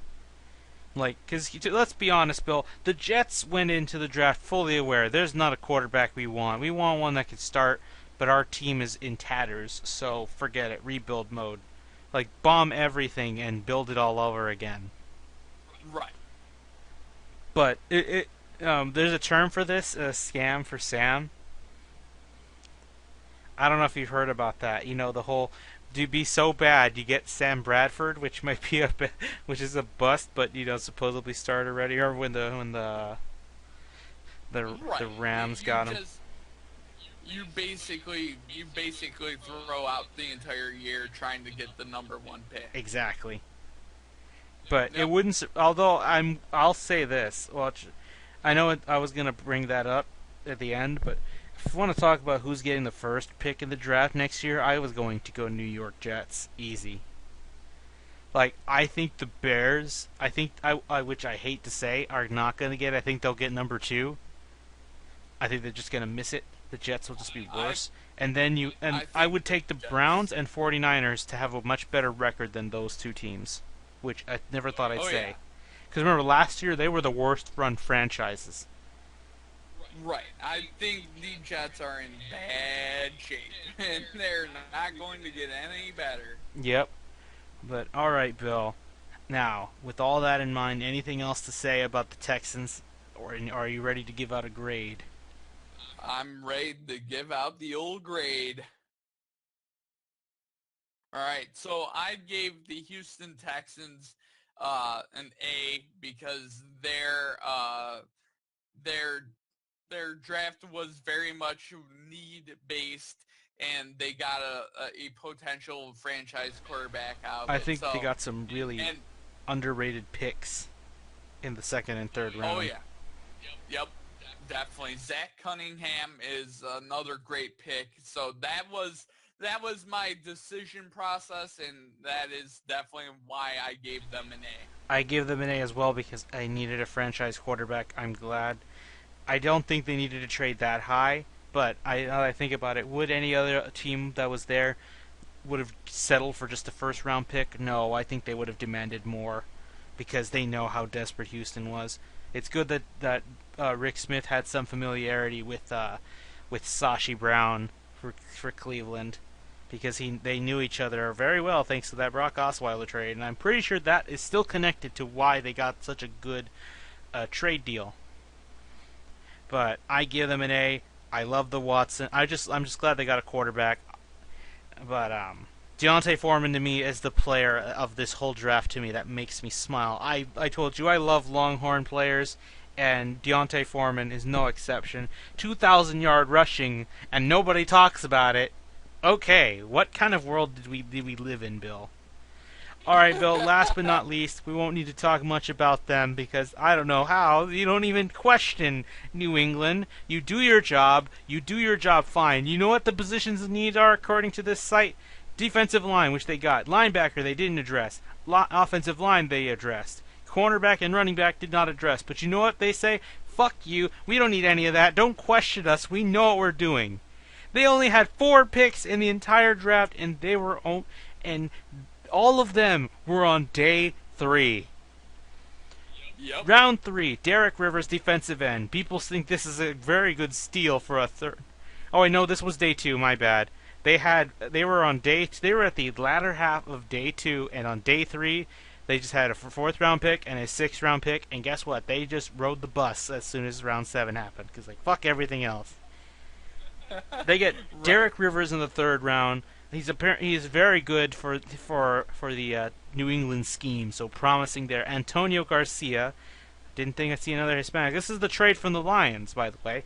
Like, because let's be honest, Bill, the Jets went into the draft fully aware there's not a quarterback we want. We want one that can start, but our team is in tatters, so forget it. Rebuild mode. Like, bomb everything and build it all over again. Right. But there's a term for this, scam for Sam. I don't know if you've heard about that. You know, the whole do be so bad you get Sam Bradford, which might be which is a bust, but supposedly started already. Or when the Right. Rams You got him. just you basically throw out the entire year trying to get the number one pick. Exactly. But it Yep. wouldn't. Although I'll say this. Well, I know I was gonna bring that up at the end, but if you want to talk about who's getting the first pick in the draft next year, I was going to go New York Jets, easy. Like I think the Bears, which I hate to say, are not going to get. I think they'll get number two. I think they're just going to miss it. The Jets will just be I worse. And then I I think would the take the Jets. Browns and 49ers to have a much better record than those two teams, which I never thought I'd Oh yeah. say. Because remember last year they were the worst run franchises. Right. I think the Jets are in bad shape, and they're not going to get any better. Yep. But all right, Bill. Now, with all that in mind, anything else to say about the Texans, or are you ready to give out a grade? I'm ready to give out the old grade. All right, so I gave the Houston Texans an A because their their draft was very much need based, and they got a potential franchise quarterback out of I it. think they So got some really and underrated picks in the second and third oh round. yeah, yep, definitely. Zach Cunningham is another great pick. So that was my decision process, and that is definitely why I gave them an A. I give them an A as well because I needed a franchise quarterback. I'm glad. I don't think they needed to trade that high, but now that I think about it, would any other team that was there would have settled for just a first round pick? No, I think they would have demanded more because they know how desperate Houston was. It's good that Rick Smith had some familiarity with Sashi Brown for Cleveland because they knew each other very well thanks to that Brock Osweiler trade, and I'm pretty sure that is still connected to why they got such a good trade deal. But I give them an A. I love the Watson. I'm just glad they got a quarterback. But Deontay Foreman to me is the player of this whole draft to me that makes me smile. I told you I love Longhorn players, and Deontay Foreman is no exception. 2,000-yard rushing, and nobody talks about it. Okay, what kind of world did we live in, Bill? All right, Bill. Last but not least, we won't need to talk much about them because I don't know how. You don't even question New England. You do your job. You do your job fine. You know what the positions of need are according to this site? Defensive line, which they got. Linebacker, they didn't address. Offensive line, they addressed. Cornerback and running back did not address. But you know what they say? Fuck you. We don't need any of that. Don't question us. We know what we're doing. They only had 4 picks in the entire draft, and and all of them were on day 3. Yep. Round 3, Derek Rivers, defensive end. People think this is a very good steal for a third. Oh, I know this was day 2. My bad. They were on they were at the latter half of day 2, and on day 3, they just had a 4th-round pick and a 6th-round pick. And guess what? They just rode the bus as soon as round 7 happened, because like fuck everything else. They get Right. Derek Rivers in the 3rd round. He's very good for the New England scheme, so promising there. Antonio Garcia, didn't think I'd see another Hispanic. This is the trade from the Lions, by the way.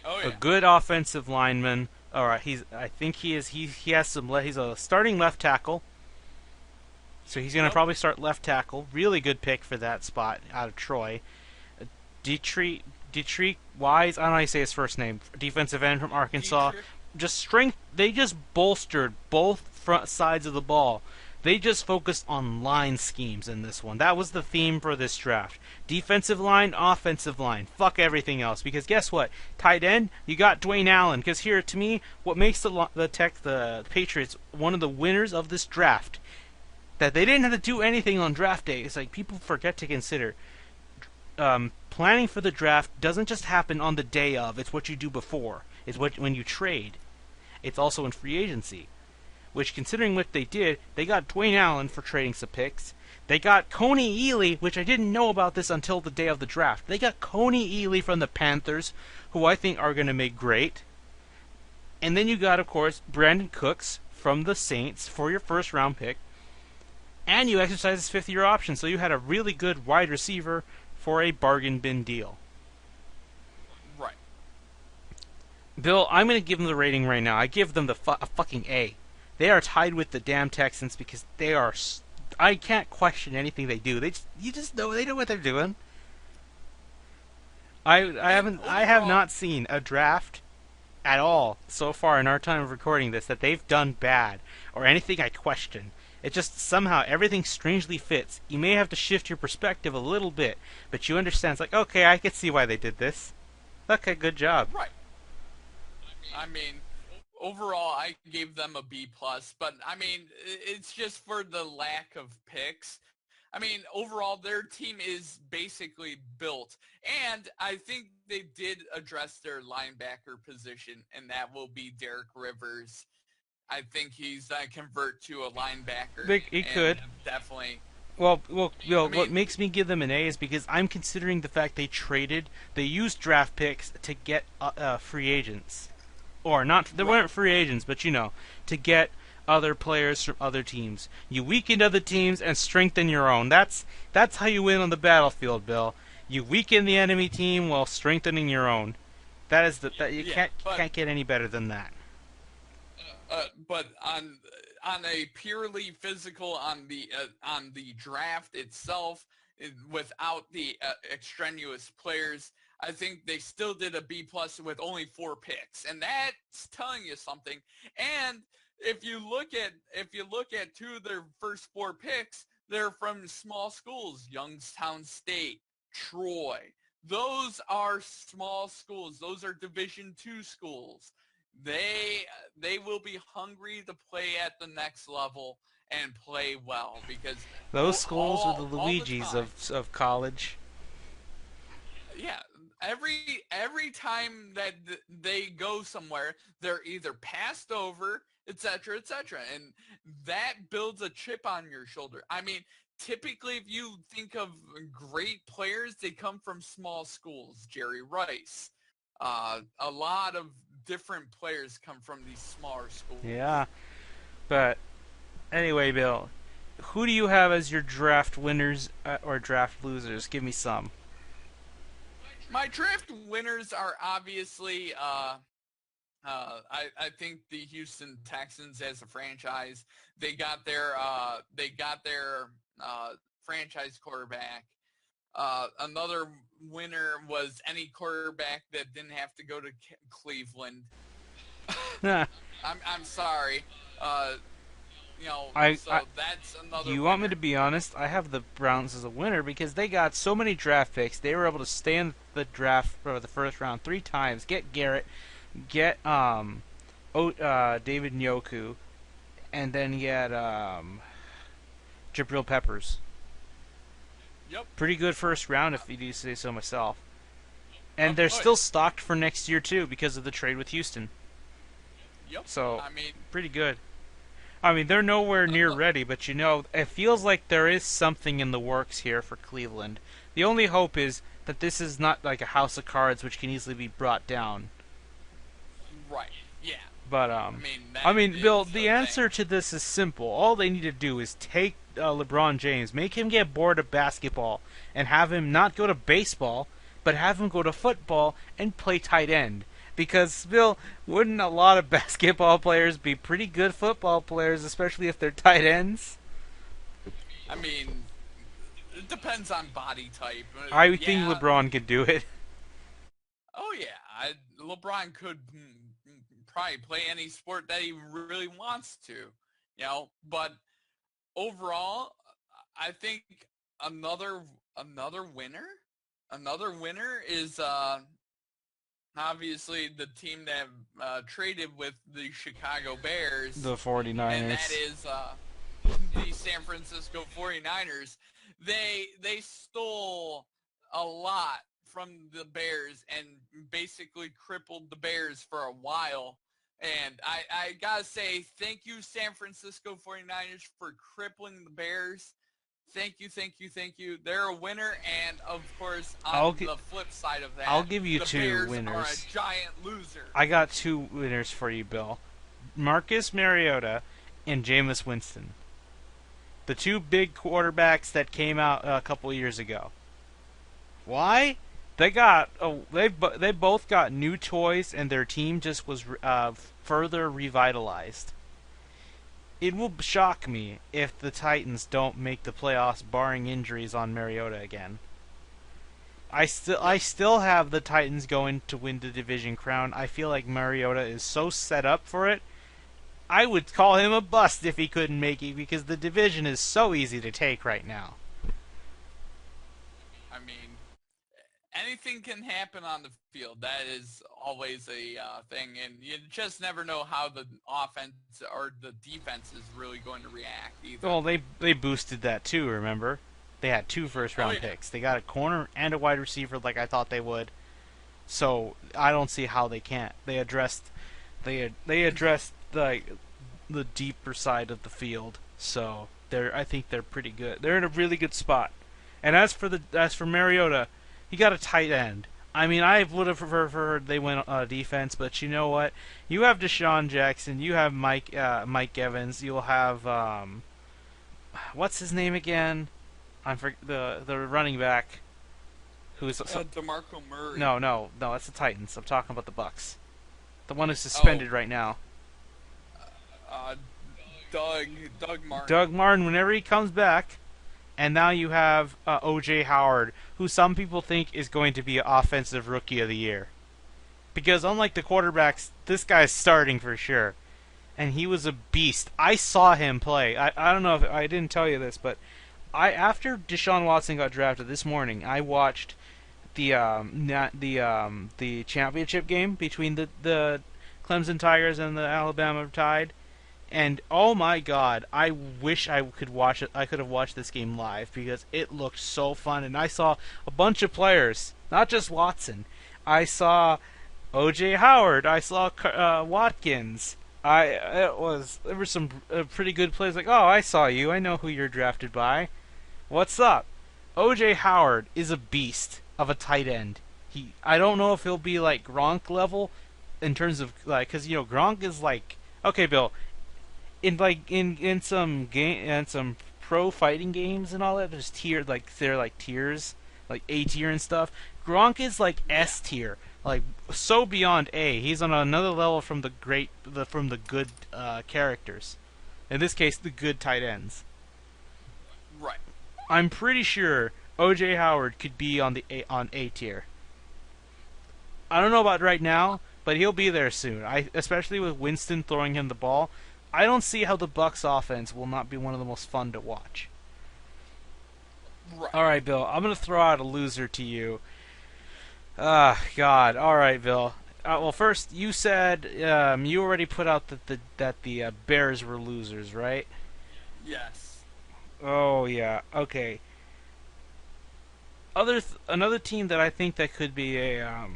Oh A yeah. good offensive lineman. All right, I think he is. He has some. He's a starting left tackle, so he's gonna Yep. probably start left tackle. Really good pick for that spot out of Troy. Dietrich Wise. I don't know how you say his first name. Defensive end from Arkansas. Dietrich. Just strength. They just bolstered both front sides of the ball. They just focused on line schemes in this one. That was the theme for this draft. Defensive line, offensive line. Fuck everything else. Because guess what? Tight end, you got Dwayne Allen. Because here, to me, what makes the Patriots one of the winners of this draft, that they didn't have to do anything on draft day. It's like people forget to consider. Planning for the draft doesn't just happen on the day of. It's what you do before. It's when you trade. It's also in free agency. Which, considering what they did, they got Dwayne Allen for trading some picks. They got Coney Ealy, which I didn't know about this until the day of the draft. They got Coney Ealy from the Panthers, who I think are going to make great. And then you got, of course, Brandon Cooks from the Saints for your 1st-round pick. And you exercised his 5th-year option, so you had a really good wide receiver for a bargain bin deal. Right. Bill, I'm going to give them the rating right now. I give them a fucking A. They are tied with the damn Texans because they are. I can't question anything they do. You just know they know what they're doing. I have not seen a draft at all so far in our time of recording this that they've done bad or anything I question. It just somehow everything strangely fits. You may have to shift your perspective a little bit, but you understand. It's like, okay, I can see why they did this. Okay, good job. Right. I mean, overall, I gave them a B plus, but I mean, it's just for the lack of picks. I mean, overall, their team is basically built, and I think they did address their linebacker position, and that will be Derek Rivers. I think he's convert to a linebacker. He could. Definitely. Well, what makes me give them an A is because I'm considering the fact they used draft picks to get free agents. Or not, they weren't free agents, but to get other players from other teams. You weaken other teams and strengthen your own. That's how you win on the battlefield, Bill. You weaken the enemy team while strengthening your own. You can't get any better than that. But on a purely physical on the draft itself, without the extraneous players, I think they still did a B plus with only 4 picks, and that's telling you something. And if you look at 2 of their first 4 picks, they're from small schools: Youngstown State, Troy. Those are small schools. Those are Division II schools. They will be hungry to play at the next level and play well, because Those schools are the all the Luigis time, of college. yeah, every time that they go somewhere, they're either passed over, etc., etc., and that builds a chip on your shoulder. I mean, typically, if you think of great players, they come from small schools. Jerry Rice, a lot of different players come from these smaller schools. Yeah, but anyway, Bill, who do you have as your draft winners or draft losers? Give me some. My draft winners are obviously, I think the Houston Texans as a franchise. They got their franchise quarterback. Another winner was any quarterback that didn't have to go to Cleveland. I'm sorry. That's another. You want me winner. to be honest? I have the Browns as a winner because they got so many draft picks. They were able to stay in the draft for the 1st round 3 times, get Garrett, get David Njoku, and then get Jabril Peppers. Yep. Pretty good first round, if you do say so myself. And Oh, they're oh still yeah. stocked for next year too because of the trade with Houston. Yep. So I mean, pretty good. I mean, they're nowhere near ano- ready, but it feels like there is something in the works here for Cleveland. The only hope is that this is not like a house of cards which can easily be brought down. right. Yeah. But That Bill, is the the thing. answer to this is simple. All they need to do is take LeBron James, make him get bored of basketball, and have him not go to baseball, but have him go to football and play tight end. Because, Bill, wouldn't a lot of basketball players be pretty good football players, especially if they're tight ends? I mean, it depends on body type. I think Yeah. LeBron could do it. Oh yeah. LeBron could probably play any sport that he really wants to. But overall, I think another another winner, another winner is obviously the team that traded with the Chicago Bears, The and that 49ers. is the San Francisco 49ers. They stole a lot from the Bears and basically crippled the Bears for a while. And I gotta say, thank you, San Francisco 49ers, for crippling the Bears. Thank you, thank you, thank you. They're a winner, and of course, I'll on gi- the flip side of I'll that, give you the two Bears are a winners. giant loser. I got two winners for you, Bill. Marcus Mariota and Jameis Winston. The two big quarterbacks that came out a couple years ago. Why? They both got new toys and their team just was further revitalized. It will shock me if the Titans don't make the playoffs barring injuries on Mariota again. I Yep. still have the Titans going to win the division crown. I feel like Mariota is so set up for it. I would call him a bust if he couldn't make it because the division is so easy to take right now. I mean, anything can happen on the field. That is always a thing, and you just never know how the offense or the defense is really going to react either. Well, they boosted that too. Remember, they had two first Oh round yeah, picks. They got a corner and a wide receiver, like I thought they would. So I don't see how they can't. They addressed the deeper side of the field. So I think they're pretty good. They're in a really good spot. And as for Mariota, he got a tight end. I mean, I would have preferred they went defense, but you know what? You have Deshaun Jackson. You have Mike Evans. You'll have what's his name again? I'm the running back. Who's DeMarco Murray. no, that's the Titans. I'm talking about the Bucks. The one who's Oh, suspended right now. uh, Doug Doug Martin. Doug Martin, whenever he comes back, and now you have O.J. Howard, who some people think is going to be Offensive Rookie of the Year. Because unlike the quarterbacks, this guy's starting for sure. And he was a beast. I saw him play. I don't know if I didn't tell you this, but after Deshaun Watson got drafted this morning, I watched the championship game between the Clemson Tigers and the Alabama Tide. And oh my God, I wish I could watch it. I could have watched this game live because it looked so fun. And I saw a bunch of players, not just Watson. I saw O.J. Howard. I saw Watkins. There were some pretty good plays. Like, oh, I saw you. I know who you're drafted by. What's up? O.J. Howard is a beast of a tight end. I don't know if he'll be like Gronk level in terms of like, because Gronk is like, okay, Bill, in some game and some pro fighting games and all that, there's they're like tiers, like A tier and stuff. Gronk is like Yeah, S tier, like so beyond A. He's on another level from from the good characters. In this case, the good tight ends. right. I'm pretty sure O.J. Howard could be on A tier. I don't know about right now, but he'll be there soon. Especially with Winston throwing him the ball. I don't see how the Bucks offense will not be one of the most fun to watch. Right. All right, Bill. I'm gonna throw out a loser to you. Ah, God. All right, Bill. Well, first you said you already put out that the Bears were losers, right? Yes. Oh yeah. Okay. Another team that I think that could be a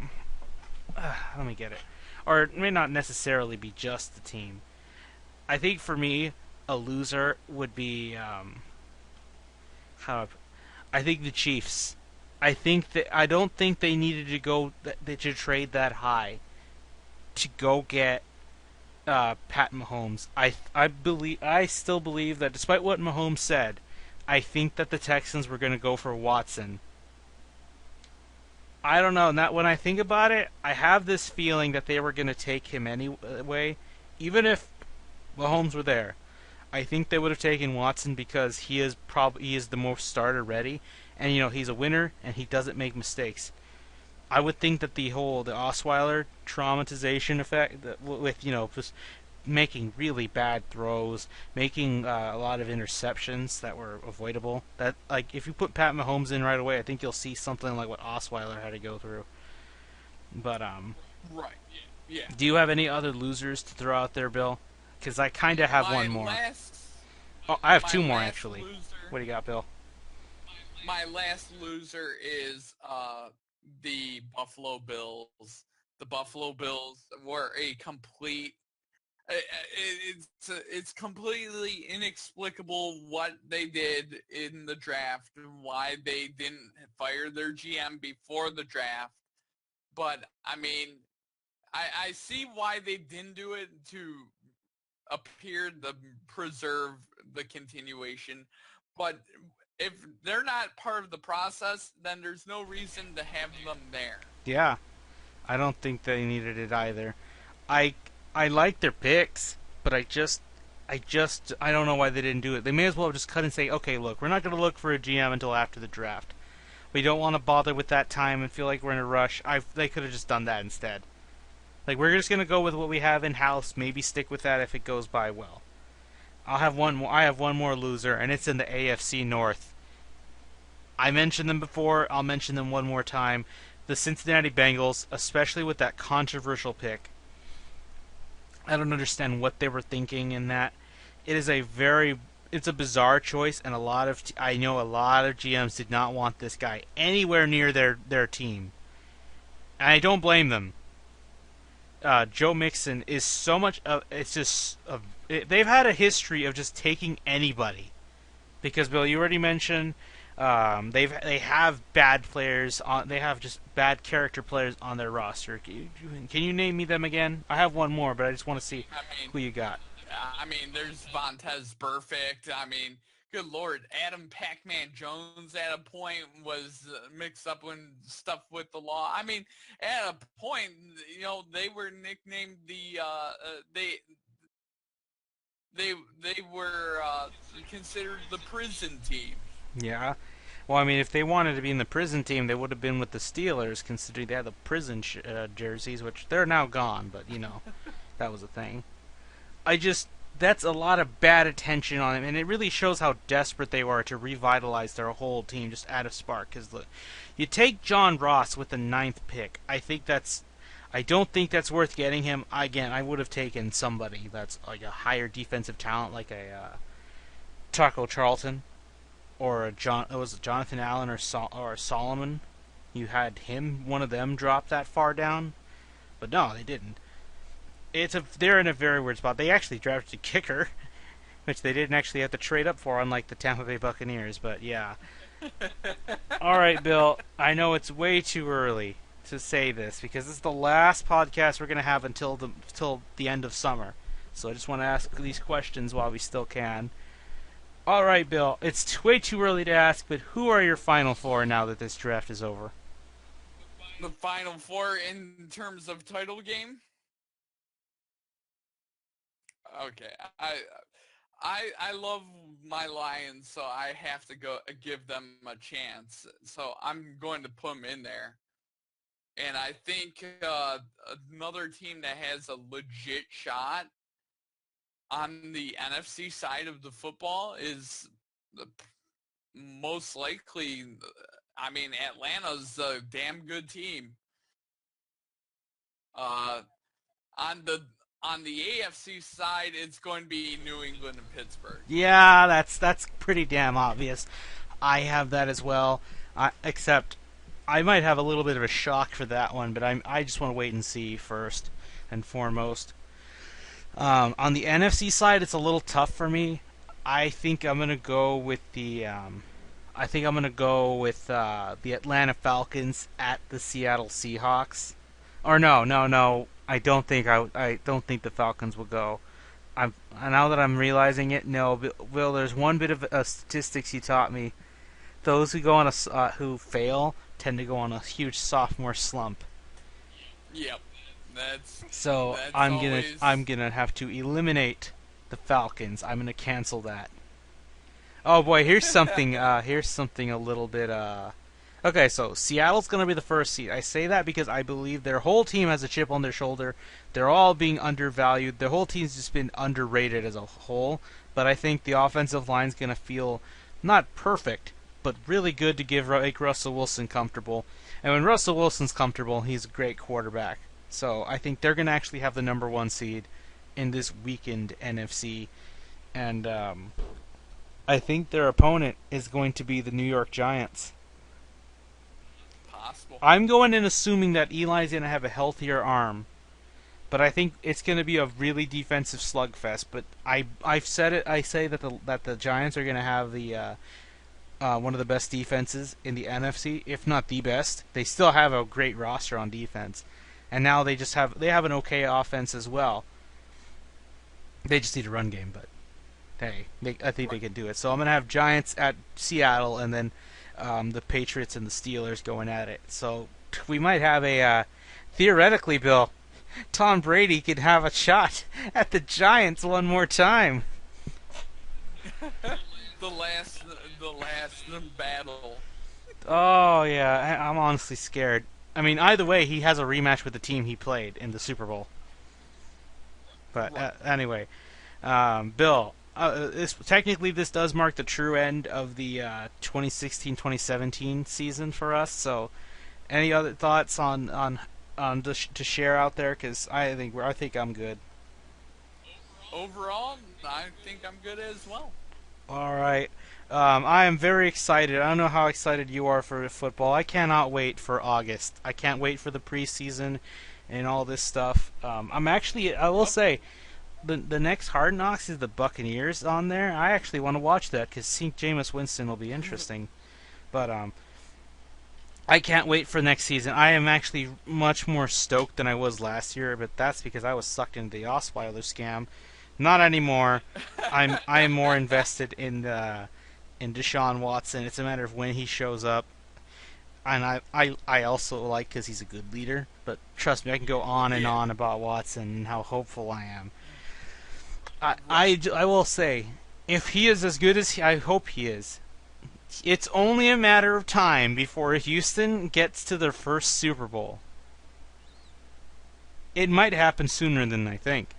let me get it, or it may not necessarily be just the team. I think for me, a loser would be how I think the Chiefs. I don't think they needed to go to trade that high to go get Pat Mahomes. I still believe that despite what Mahomes said, I think that the Texans were going to go for Watson. I don't know. Not when I think about it, I have this feeling that they were going to take him anyway, even if Mahomes were there. I think they would have taken Watson because he is the most starter ready, and he's a winner and he doesn't make mistakes. I would think that the Osweiler traumatization effect with just making really bad throws, making a lot of interceptions that were avoidable. That like if you put Pat Mahomes in right away, I think you'll see something like what Osweiler had to go through. But Right. Yeah. do you have any other losers to throw out there, Bill? Because I kind of have My one more. last Oh, I have my two more last actually. loser What do you got, Bill? my last loser is the Buffalo Bills. The Buffalo Bills were a complete it's completely inexplicable what they did in the draft and why they didn't fire their GM before the draft. But I mean, I see why they didn't do it to appear to preserve the continuation. But if they're not part of the process, then there's no reason to have them there. Yeah, I don't think they needed it either. I I like their picks, but I don't know why they didn't do it. They may as well just cut and say, okay, look, we're not going to look for a GM until after the draft. We don't want to bother with that time and feel like we're in a rush. They could have just done that instead. Like we're just going to go with what we have in house. Maybe stick with that if it goes by well. I'll have one more. I have one more loser, and it's in the AFC North. I mentioned them before. I'll mention them one more time. The Cincinnati Bengals, especially with that controversial pick. I don't understand what they were thinking in that. It is a very it's a bizarre choice, and I know a lot of GMs did not want this guy anywhere near their team, and I don't blame them. Joe Mixon is so much of it's just they've had a history of just taking anybody because Bill, you already mentioned they have bad players on they have just bad character players on their roster. Can you name me them again? I have one more, but I just want to see I mean, who you got. there's Vontez Perfect. I mean, good lord, Adam Pac-Man Jones at a point was mixed up when stuff with the law. I mean, at a point, they were nicknamed they were considered the prison team. Yeah. Well, I mean, if they wanted to be in the prison team, they would have been with the Steelers, considering they had the prison jerseys, which they're now gone. But that was a thing. I just that's a lot of bad attention on him, and it really shows how desperate they were to revitalize their whole team, just add a spark. Because look, you take John Ross with the ninth pick. I don't think that's worth getting him. Again, I would have taken somebody that's like a higher defensive talent, like a Taco Charlton or a John. It was Jonathan Allen or Solomon. You had one of them drop that far down, but no, they didn't. They're in a very weird spot. They actually drafted a kicker, which they didn't actually have to trade up for, unlike the Tampa Bay Buccaneers. But yeah. All right, Bill. I know it's way too early to say this because this is the last podcast we're gonna have until the end of summer. So I just want to ask these questions while we still can. All right, Bill. It's way too early to ask, but who are your final four now that this draft is over? The Final Four in terms of title game. Okay, I love my Lions, so I have to go give them a chance. So I'm going to put them in there. And I think another team that has a legit shot on the NFC side of the football is the most likely. I mean, Atlanta's a damn good team. Uh, on the AFC side, it's going to be New England and Pittsburgh. Yeah, that's pretty damn obvious. I have that as well. Except I might have a little bit of a shock for that one, but I just want to wait and see first and foremost. On the NFC side, it's a little tough for me. I think I'm gonna go with the Atlanta Falcons at the Seattle Seahawks. Or no. I don't think the Falcons will go. Now that I'm realizing it, no, Will. There's one bit of statistics you taught me. Those who go on who fail tend to go on a huge sophomore slump. Yep, that's So that's always. I'm gonna have to eliminate the Falcons. I'm gonna cancel that. Oh boy, here's something a little bit. Okay, so Seattle's gonna be the first seed. I say that because I believe their whole team has a chip on their shoulder. They're all being undervalued. Their whole team's just been underrated as a whole. But I think the offensive line's gonna feel not perfect, but really good to make Russell Wilson comfortable. And when Russell Wilson's comfortable, he's a great quarterback. So I think they're gonna actually have the number one seed in this weakened NFC, and I think their opponent is going to be the New York Giants. Possible. I'm going in assuming that Eli's going to have a healthier arm, but I think it's going to be a really defensive slugfest. But I've said it. I say that the Giants are going to have the one of the best defenses in the NFC, if not the best. They still have a great roster on defense, and now they have an okay offense as well. They just need a run game, but hey, I think they can do it. So I'm going to have Giants at Seattle, and then the Patriots and the Steelers going at it. So we might have theoretically, Bill, Tom Brady could have a shot at the Giants one more time. the last battle. Oh, yeah, I'm honestly scared. I mean, either way, he has a rematch with the team he played in the Super Bowl. But anyway, Bill, technically this does mark the true end of the 2016-2017 season for us. So, any other thoughts on to share out there? Because I think I'm good. Overall, I think I'm good as well. All right. I am very excited. I don't know how excited you are for football. I cannot wait for August. I can't wait for the preseason and all this stuff. I will say, the next Hard Knocks is the Buccaneers on there. I actually want to watch that because seeing Jameis Winston will be interesting. But I can't wait for next season. I am actually much more stoked than I was last year, but that's because I was sucked into the Osweiler scam. Not anymore. I am more invested in Deshaun Watson. It's a matter of when he shows up. And I also like because he's a good leader. But trust me, I can go on and on about Watson and how hopeful I am. I will say, if he is as good as I hope he is, it's only a matter of time before Houston gets to their first Super Bowl. It might happen sooner than I think.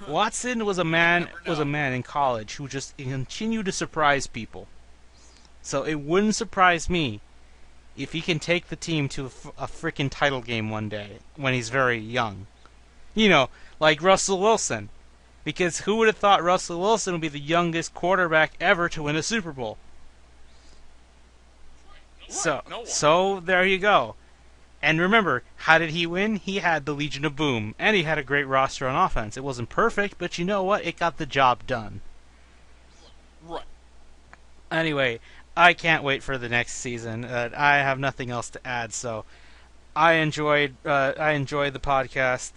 Watson was a man in college who just continued to surprise people. So it wouldn't surprise me if he can take the team to a freaking title game one day when he's very young. You know, like Russell Wilson. Because who would have thought Russell Wilson would be the youngest quarterback ever to win a Super Bowl? So there you go. And remember, how did he win? He had the Legion of Boom, and he had a great roster on offense. It wasn't perfect, but you know what? It got the job done. Right. Anyway, I can't wait for the next season. I have nothing else to add, so I enjoyed the podcast,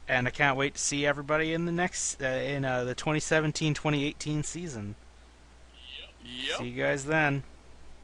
and I can't wait to see everybody in the next the 2017-2018 season. Yep. See you guys then.